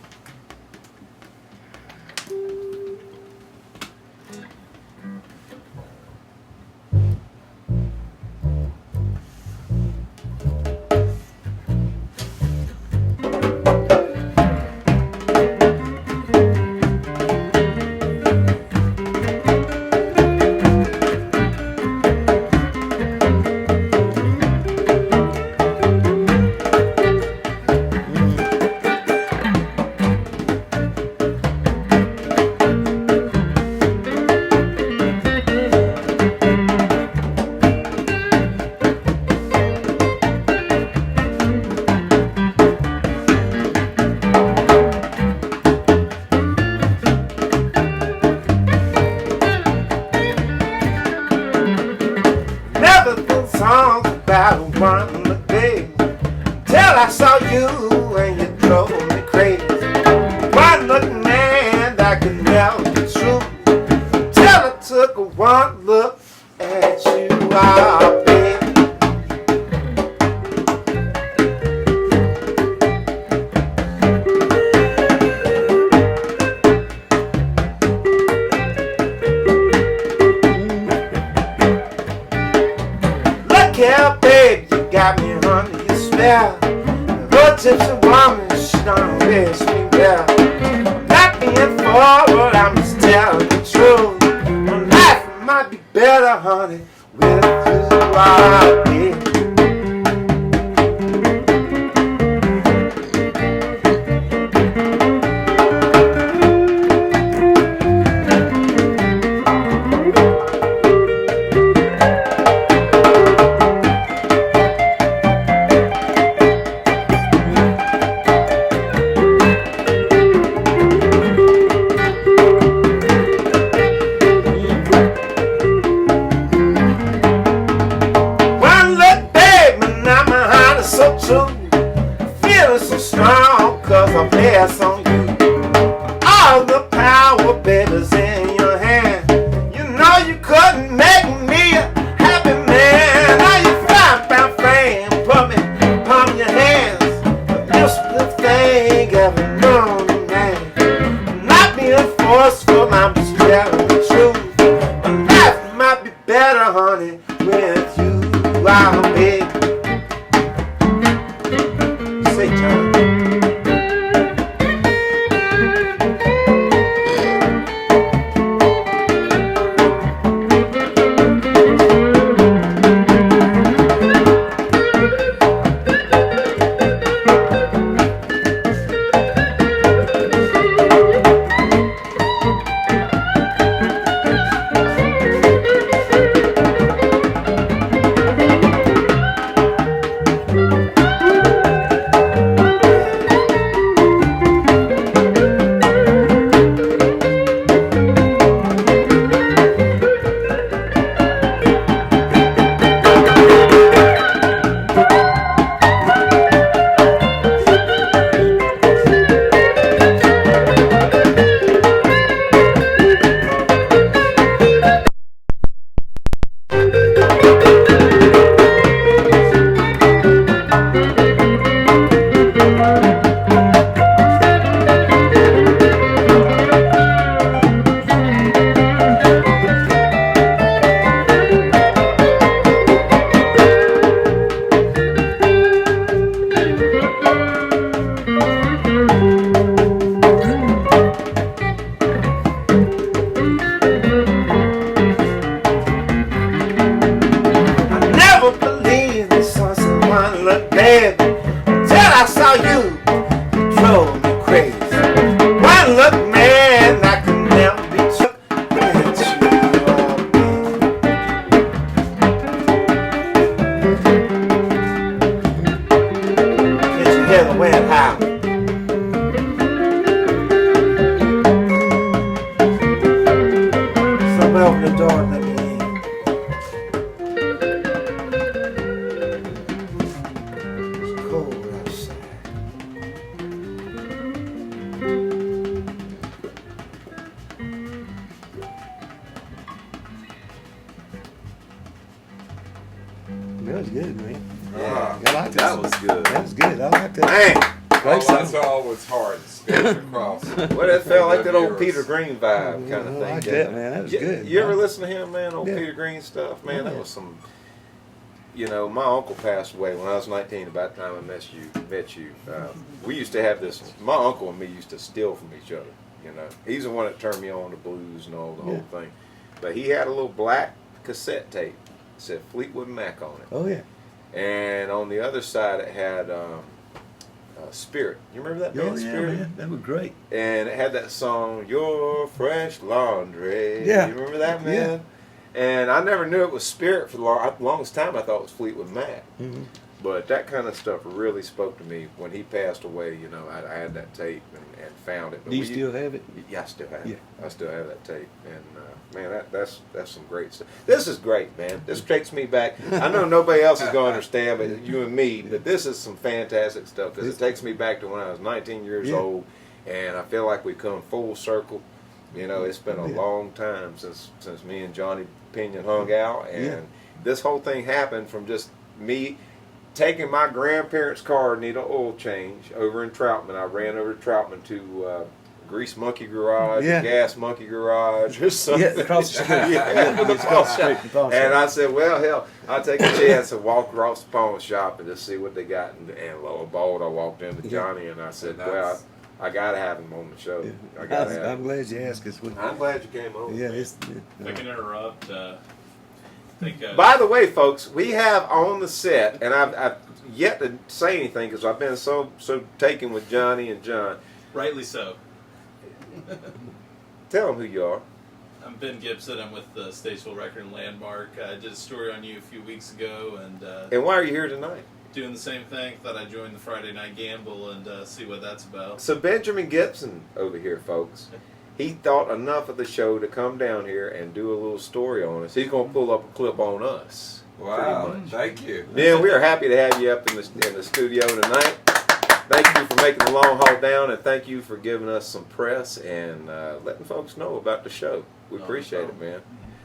Songs about one day till I saw you and you drove me crazy. One look, man, that could never be true. Till I took a one look at you, oh, baby. Yeah, babe, you got me under your spell. Your tipsy woman, she done wish me well. Not being forward, I'm just telling the truth. My life might be better, honey, with you, oh, babe. On you. All the power, baby's in your hand. You know you couldn't make me a happy man. Now you 5-pound fame, put me palm your hands. The thing ever known, man. Not being forceful, I'm just telling the truth. My life might be better, honey, with you, I'll be. Say, John. in the dark, let me in. It's cold outside. That was good, man. Yeah. I like That was good. That was good. I like that. Man, All I saw was heart spinning across. well, that felt like that old Yours. Peter Green vibe kind of I thing. like didn't that, it? man. That was You, good. you ever man. listen to him, man? Old Yeah. Peter Green stuff, man. That Yeah. was some. You know, my uncle passed away when I was 19. About the time I met you, we used to have this. My uncle and me used to steal from each other. You know, he's the one that turned me on to blues and all the whole thing. But he had a little black cassette tape that said Fleetwood Mac on it, Oh yeah. and on the other side it had Spirit. You remember that band, Oh yeah, Spirit? man. That was great. And it had that song, Your Fresh Laundry. Yeah. You remember that, man? And I never knew it was Spirit for the longest time. I thought it was Fleetwood Mac. Mm-hmm. But that kind of stuff really spoke to me. When he passed away, you know, I had that tape and found it. But Do you we- still have it? Yeah, I still have Yeah. it. I still have that tape. And, man, that's some great stuff. This is great, man. This takes me back. I know nobody else is going to understand, but you and me, but this is some fantastic stuff because it takes me back to when I was 19 years old, and I feel like we've come full circle. You know, it's been a long time since me and Johnny Pinyan hung out, and this whole thing happened from just me taking my grandparents' car to need an oil change over in Troutman. I ran over to Troutman to Grease Monkey Garage, or Gas Monkey Garage, or something. Yeah, across the street. It's across the street. And I said, well, hell, I'll take a chance and walk across the pawn shop and just see what they got. And lo and behold, I walked into Johnny and I said, well, I got to have him on the show. I got to have I'm him. glad you asked us. I'm glad you came over. Yeah, If I can interrupt, I think, By the way, folks, we have on the set, and I've yet to say anything because I've been so taken with Johnny and John. rightly so. Tell them who you are. I'm Ben Gibson. I'm with the Statesville Record and Landmark. I did a story on you a few weeks ago, and And why are you here tonight? doing the same thing. Thought I'd join the Friday Night Gamble and see what that's about. So Benjamin Gibson over here, folks, he thought enough of the show to come down here and do a little story on us. He's going to pull up a clip on us. Wow, pretty much. thank you. Ben, we are happy to have you up in the studio tonight. Thank you for making the long haul down, and thank you for giving us some press and letting folks know about the show. We appreciate it, man.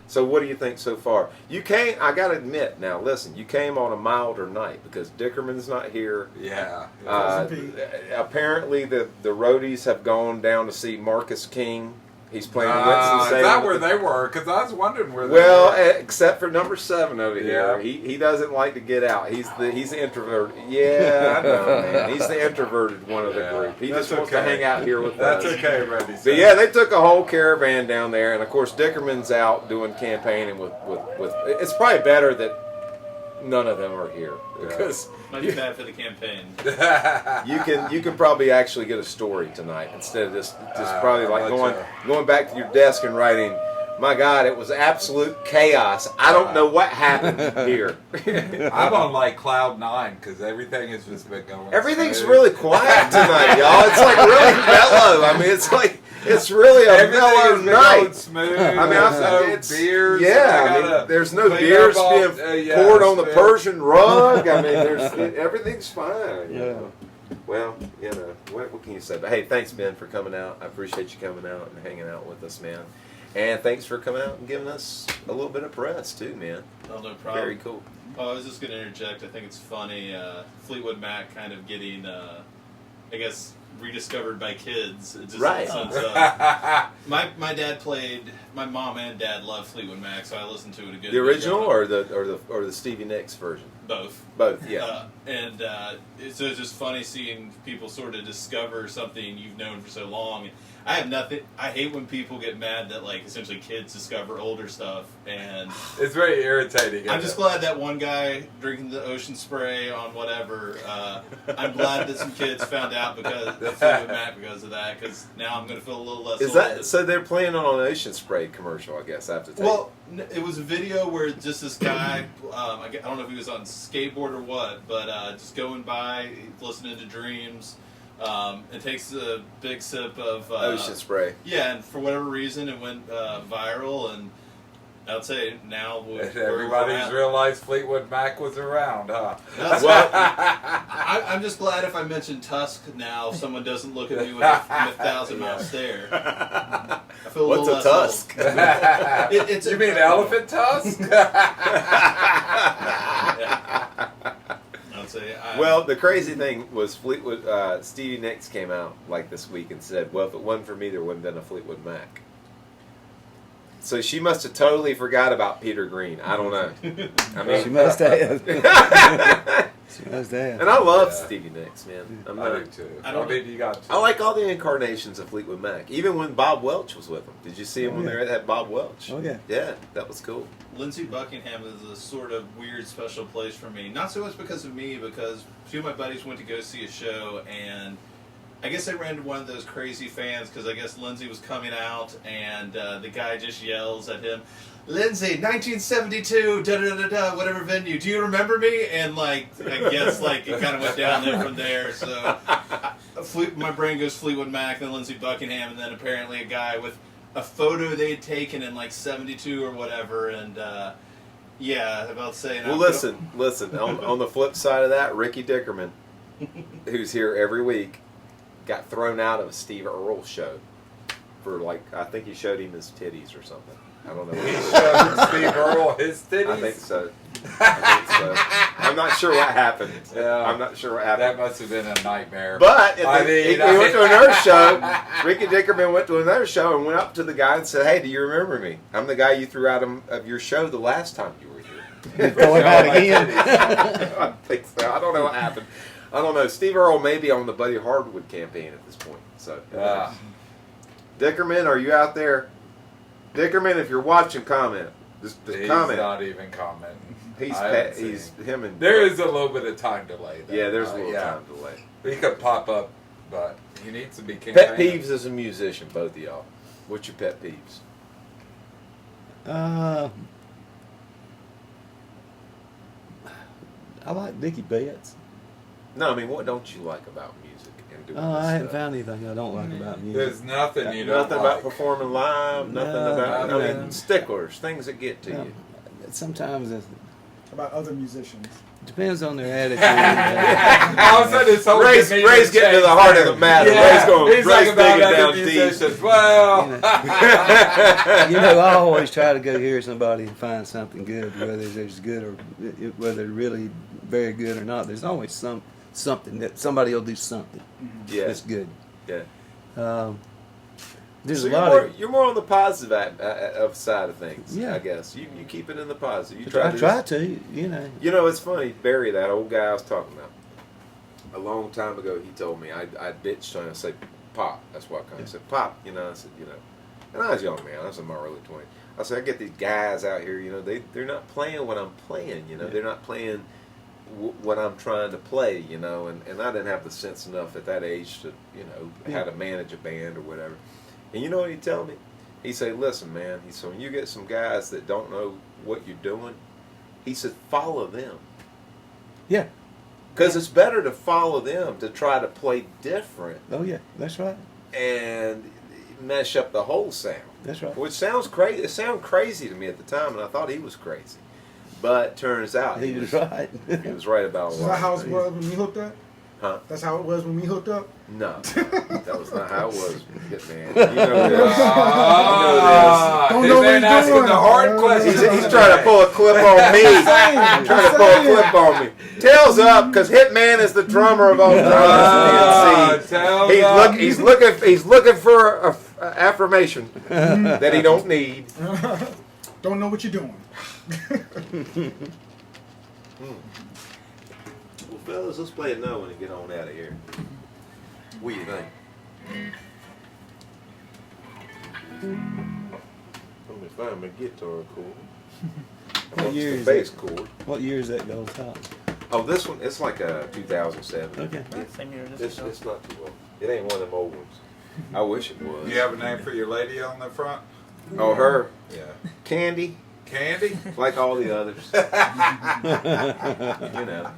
So what do you think so far? You came, I got to admit, now listen, you came on a milder night because Dickerman's not here. Yeah. Apparently the roadies have gone down to see Marcus King. He's playing Is Winston-Salem. that where they were? Because I was wondering where they Well, were. except for number 7 over here, he doesn't like to get out. He's the introvert. Yeah, I know, man. He's the introverted one of the group. He That's just wants to okay. hang out here with That's us. okay, Randy. But yeah, they took a whole caravan down there, and of course Dickerman's out doing campaigning with. It's probably better that none of them are here because Might be bad for the campaign. you can probably actually get a story tonight instead of just probably like I'll let going back to your desk and writing. My God, it was absolute chaos. I don't know what happened here. I'm on like cloud 9 because everything has just been going. Everything's smooth. really quiet tonight, y'all. It's like really mellow. I mean, it's really a Everything mellow has been night. going smooth. I mean, There's no it's beers. Yeah, I I gotta mean, there's no clean beers up all- being yeah, poured on the spilled. Persian rug. I mean, everything's fine. You know? Well, you know, what can you say? But hey, thanks, Ben, for coming out. I appreciate you coming out and hanging out with us, man. And thanks for coming out and giving us a little bit of press too, man. Oh, no problem. Very cool. Oh, I was just going to interject. I think it's funny. Fleetwood Mac kind of getting, I guess, rediscovered by kids. Just Right. In the sense my dad played. My mom and dad loved Fleetwood Mac, so I listened to it a good. The bit original growing up. or the Stevie Nicks version? Both. Both, yeah. It's just funny seeing people sort of discover something you've known for so long. I have nothing. I hate when people get mad that like essentially kids discover older stuff, and It's very irritating. I'm just glad that one guy drinking the ocean spray on whatever. I'm glad that some kids found out because of Fleetwood Mac because of that. Because now I'm going to feel a little less. Is old. that so? They're playing on an ocean spray commercial, I guess. I have to tell Well, it was a video where just this guy, I don't know if he was on skateboard or what, but just going by, listening to Dreams, and takes a big sip of ocean spray. Yeah, and for whatever reason, it went viral, and I'd say now Everybody's realized Fleetwood Mac was around, huh? Well, I'm just glad if I mention Tusk now, someone doesn't look at me with a 1,000-mile stare. I feel what's little a tusk? It's You mean elephant tusk? I'd say Well, the crazy thing was Fleetwood. Stevie Nicks came out like this week and said, "Well, if it wasn't for me, there wouldn't have been a Fleetwood Mac." So she must have totally forgot about Peter Green. I don't know. I mean, She must have. She must have. and I love Yeah. Stevie Nicks, man. I do too. I don't- You got to. I like all the incarnations of Fleetwood Mac. Even when Bob Welch was with them. Did you see him Oh, when yeah. they had Bob Welch? Oh, yeah. Yeah, that was cool. Lindsey Buckingham is a sort of weird special place for me. Not so much because of me, because a few of my buddies went to go see a show, and I guess they ran into one of those crazy fans because I guess Lindsey was coming out, and the guy just yells at him, "Lindsey, 1972, da-da-da-da, whatever venue, do you remember me?" And, like, I guess, like, it kind of went down there from there, so my brain goes Fleetwood Mac, then Lindsey Buckingham, and then apparently a guy with a photo they'd taken in, like, 72 or whatever, and, yeah, about saying... Well, listen. On the flip side of that, Ricky Dickerman, who's here every week, got thrown out of a Steve Earle show for, like, I think he showed him his titties or something. I don't know. He showed Steve Earle his titties? I think so. I'm not sure what happened. Yeah. I'm not sure what That happened. must have been a nightmare. But I he mean, went to another show. Ricky Dickerman went to another show and went up to the guy and said, "Hey, do you remember me? I'm the guy you threw out of your show the last time you were here." Throw it out again. I think so. I don't know what happened. I don't know. Steve Earle may be on the Buddy Hardwood campaign at this point. So, Dickerman, are you out there? Dickerman, if you're watching, comment. Just he's comment. not even commenting. He's him and There is a little bit of time delay. Though. yeah. There's a little time delay. He could pop up, but he needs to be Pet campaigning. peeves as a musician, both of y'all. What's your pet peeves? I like Dickie Betts. No, I mean, what don't you like about music and doing this I haven't stuff? found anything I don't like about music. There's nothing you don't Nothing like. about performing live. Nothing No, about. I no. mean, sticklers, things that get to Yeah. you. Sometimes it About other musicians. depends on their attitude. All of a sudden, this whole Ray's demeanor getting to the changed heart of there. the matter. Yeah. Ray's going. He's Ray's like about digging other down deep. musicians. Well, You know, I always try to go hear somebody and find something good, whether it's good or whether they're really very good or not. There's always something that somebody will do something Yeah, that's good. yeah. There's So a lot you're more on the positive of side of things. Yeah. I guess you keep it in the positive. You of. try I to. try to, you know. You know, it's funny. Barry, that old guy I was talking about, a long time ago, he told me I bitched on him. I said, "Pop." That's what I called him. I said, "Pop." You know, I said, you know, and I was a young man. I was in my early 20s. I said, I get these guys out here. You know, they're not playing what I'm playing. You know, they're not playing what I'm trying to play. You know, and I didn't have the sense enough at that age to how to manage a band or whatever. And you know what he'd tell me? He'd say, "Listen, man," he said, "when you get some guys that don't know what you're doing," he said, "follow them." Yeah. Because it's better to follow them to try to play different Oh yeah, that's right. and mesh up the whole sound. That's right. Which sounds crazy. It sounded crazy to me at the time, and I thought he was crazy. But turns out He was right. He was right about a Is lot. that how it was when we hooked up? Huh? That's how it was when we hooked up? No, that was not how it was, man. You know this. Ah, Don't this know what man he's asking doing. the hard questions. He's trying to pull a clip on me. Trying to pull a clip on me. Tails up, because Hitman is the drummer of all drums. Tails up. He's looking for a affirmation that he don't need. Don't know what you're doing. Well, fellas, let's play it now when you get on out of here. What do you think? Let me find my guitar chord. What year the is bass it? chord? What year is that gold top? Oh, this one, it's like a 2007. Okay. Same year as this. It's not too old. It ain't one of them old ones. I wish it was. Do you have a name for your lady on the front? Oh, her? Yeah. Candy, Candy? like all the others. You know.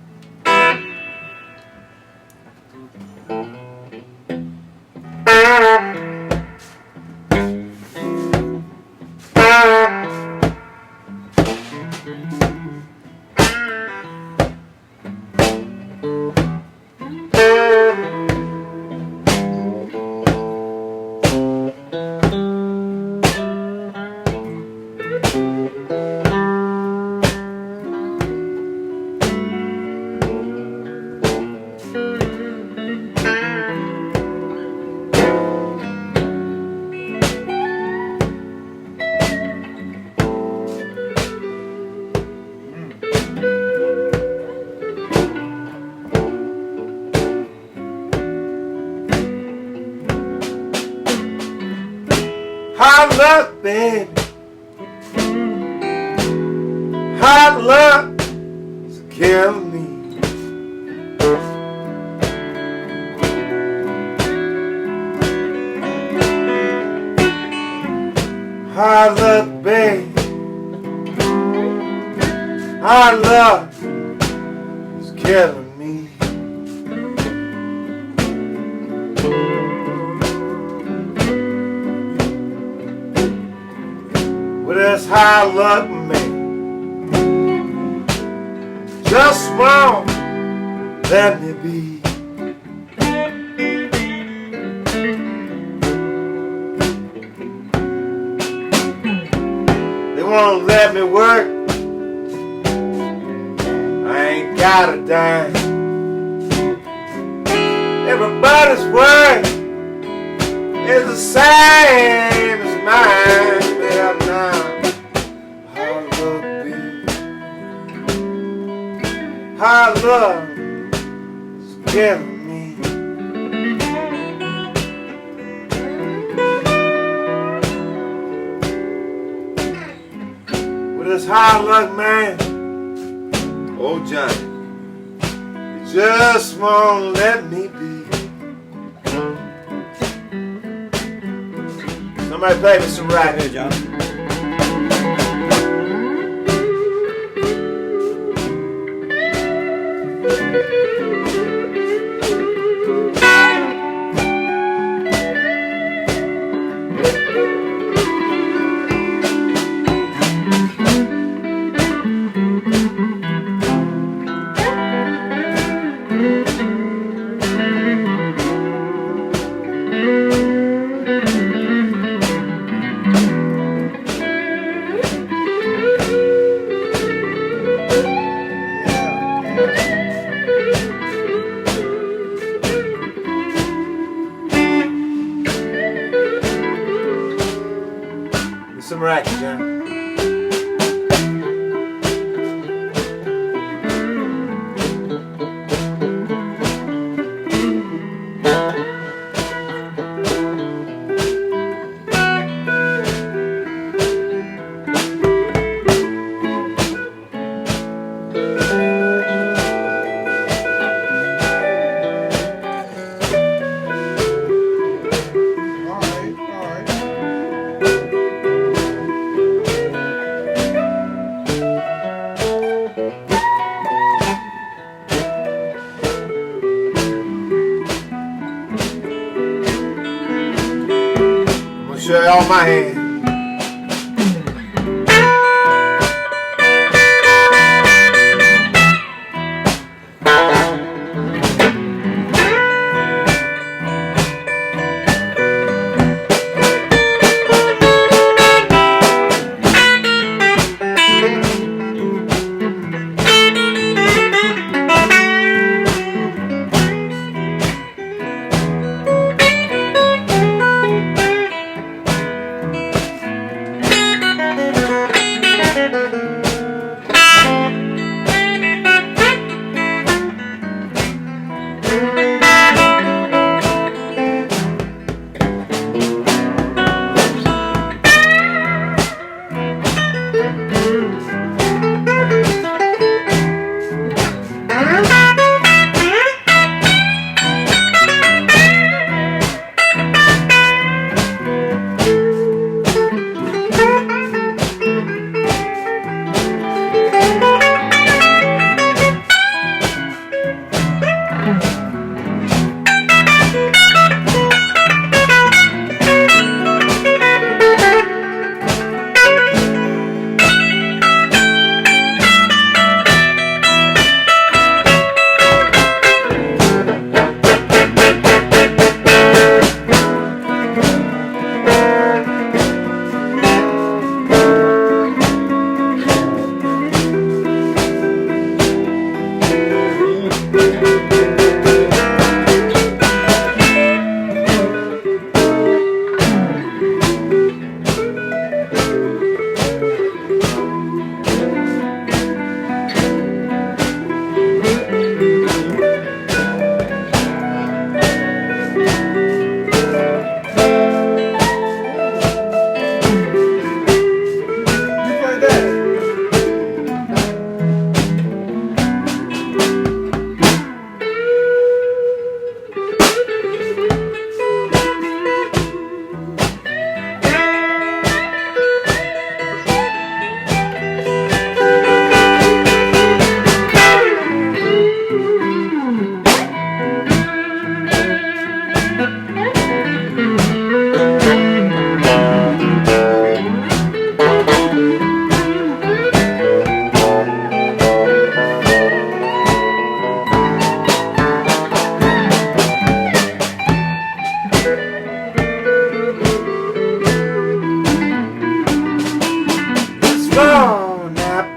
luck, baby. Hard luck is killing me. Hard luck, baby. Hard luck is killing me. Well, that's hard luck, man. Just won't let me be. They won't let me work. I ain't got a dime. Everybody's work is the same as mine. Yeah, now, hard luck, baby. Hard luck is killing me. With this hard luck, man. Oh, Johnny, you just won't let me be. Somebody play me some right Here, John. Some racket, John. All right, all right. I'm gonna show you all my hand.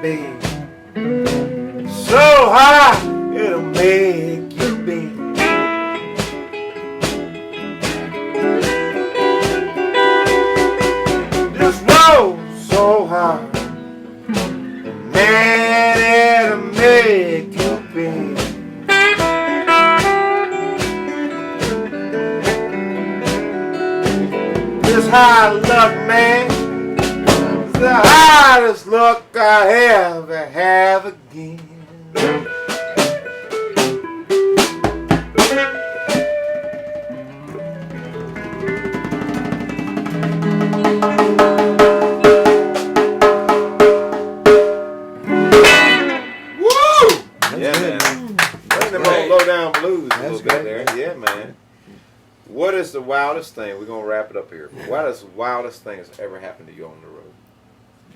bend. So high, it'll make you bend. Just roll so high, man, it'll make you bend. This high luck, man, is the highest luck I ever have again. Yeah, man. Bring them old low down blues a little bit there. Yeah, man. What is the wildest thing? We're gonna wrap it up here. What is the wildest thing that's ever happened to you on the road?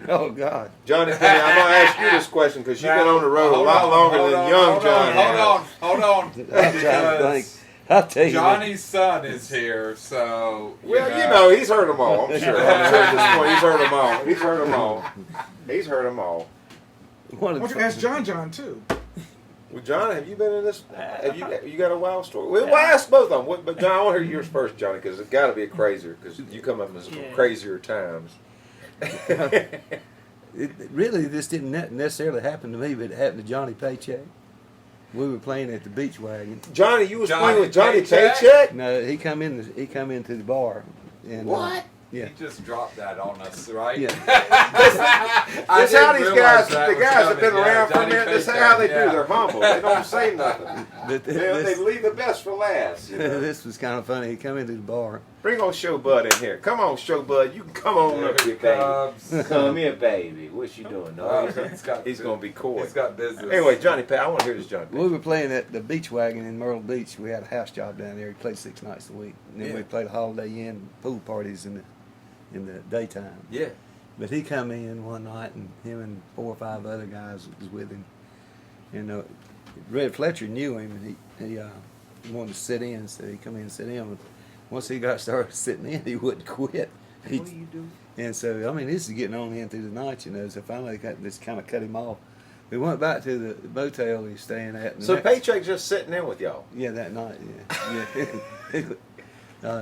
Oh God. Johnny, I'm gonna ask you this question because you've been on the road a lot longer than young John has. Hold on. I'm trying to think. I'll tell you. Johnny's son is here, so Well, you know, he's heard them all. I'm sure. I'm sure at this point he's heard them all. He's heard them all. He's heard them all. One Why of don't you ask John too? Well, John, have you been in this? Have you got a wild story? Well, ask both of them. But John, I want to hear yours first, Johnny, because it's got to be a crazier. Because you come up in some crazier times. It really this didn't necessarily happen to me, but it happened to Johnny Paycheck. We were playing at the Beach Wagon. Johnny, you was playing with Johnny Paycheck? Paycheck? No, he come into the bar. And, What? Yeah. You just dropped that on us, right? Yeah. That's how these guys, the guys have been around for a minute. That's how they do. They're humble. They don't say nothing. But They leave the best for last. You know? this was kind of funny. He come into the bar. Bring on Show Bud in here. Come on, Show Bud. You can come on up here, baby. Come here, baby. What you doing? No, he's going to be coy. He's got business. Anyway, Johnny Pay, I want to hear this Johnny Pay. We were playing at the Beach Wagon in Myrtle Beach. We had a house job down there. We played 6 nights a week. And then we played a Holiday Inn pool parties in the daytime. Yeah. But he come in one night, and him and 4 or 5 other guys was with him. And Red Fletcher knew him, and he wanted to sit in, so he come in and sit in. And once he got started sitting in, he wouldn't quit. What are you doing? And so, I mean, this is getting on in through the night, you know. So finally, this kind of cut him off. We went back to the motel he was staying at. So Paycheck just sitting in with y'all? Yeah, that night, yeah.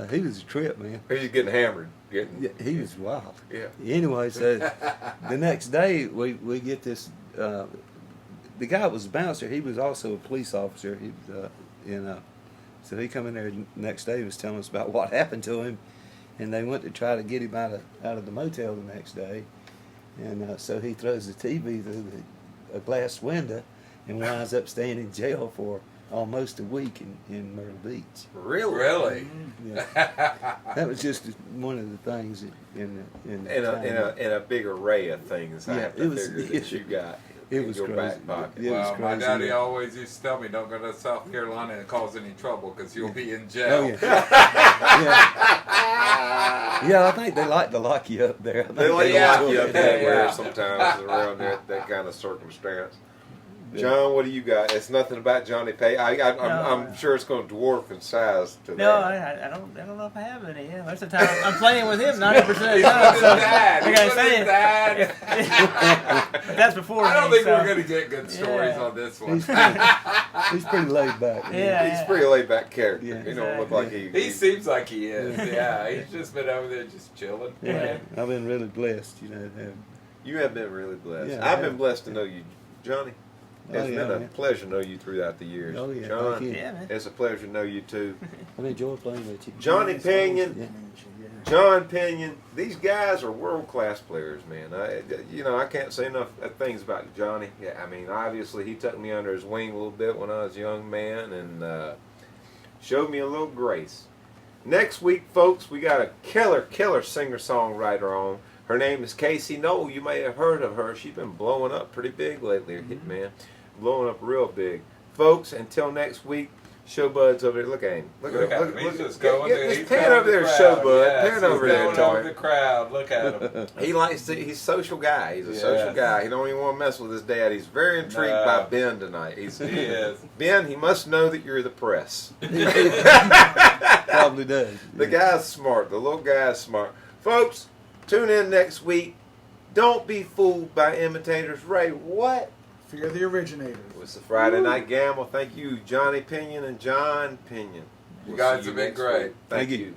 He was a trip, man. Or you getting hammered? Yeah, he was wild. Yeah. Anyway, so the next day we get this. The guy was a bouncer. He was also a police officer. He was, so he come in there the next day and was telling us about what happened to him, and they went to try to get him out of the motel the next day, and so he throws the TV through a glass window and winds up staying in jail for almost a week in Myrtle Beach. Really? Yeah. That was just one of the things in a big array of things. I have to figure that you got in was your crazy. back pocket. It was Well, my crazy, daddy yeah. always used to tell me, don't go to South Carolina and cause any trouble because you'll be in Oh jail. yeah. Yeah, I think they like to lock you up there. I think They like to don't lock you want up to- everywhere sometimes around that kind of circumstance. John, what do you got? It's nothing about Johnny Pay. I'm sure it's going to dwarf in size to No, that. I don't know if I have any. Yeah, most of the time I'm playing with him 90% of the He's time. with So his dad. I He's gotta with say his it. dad. That's before I don't me, think so. we're going to get good stories on this one. He's pretty laid back. Yeah. He's a pretty laid back character. Yeah. He don't look like He seems like he is. Yeah, he's just been over there just chilling. Yeah, I've been really blessed, you know. To have, You have been really blessed. Yeah, I I've been have. blessed to know you, Johnny. It's Oh, been yeah, a man. pleasure to know you throughout the years. Oh, yeah, John, thank you. Yeah, man. it's a pleasure to know you too. I've enjoyed playing with you. Johnny Pinyan, Yeah. John Pinyan, these guys are world-class players, man. I can't say enough things about Johnny. Yeah, I mean, obviously he took me under his wing a little bit when I was a young man and showed me a little grace. Next week, folks, we got a killer singer-songwriter on. Her name is Casey Noel. You may have heard of her. She's been blowing up pretty big lately, man. Blowing up real big. Folks, until next week, Showbud's over there. Look at him. Look at him. He's just Get going there. this He's pan going over there, the crowd. Showbud. Yes, Pan over he's there, going Toy. over the crowd. Look at him. He likes to, he's a social guy. He's a Yes. social guy. He don't even want to mess with his dad. He's very intrigued No. by Ben tonight. He is. Ben, he must know that you're the press. Probably does. The guy's smart. The little guy's smart. Folks, tune in next week. Don't be fooled by imitators. Ray, what? Fear the originators. It was the Friday Night Gamble. Thank you, Johnny Pinyan and John Pinyan. You We'll guys see have been next great. week. Thank you.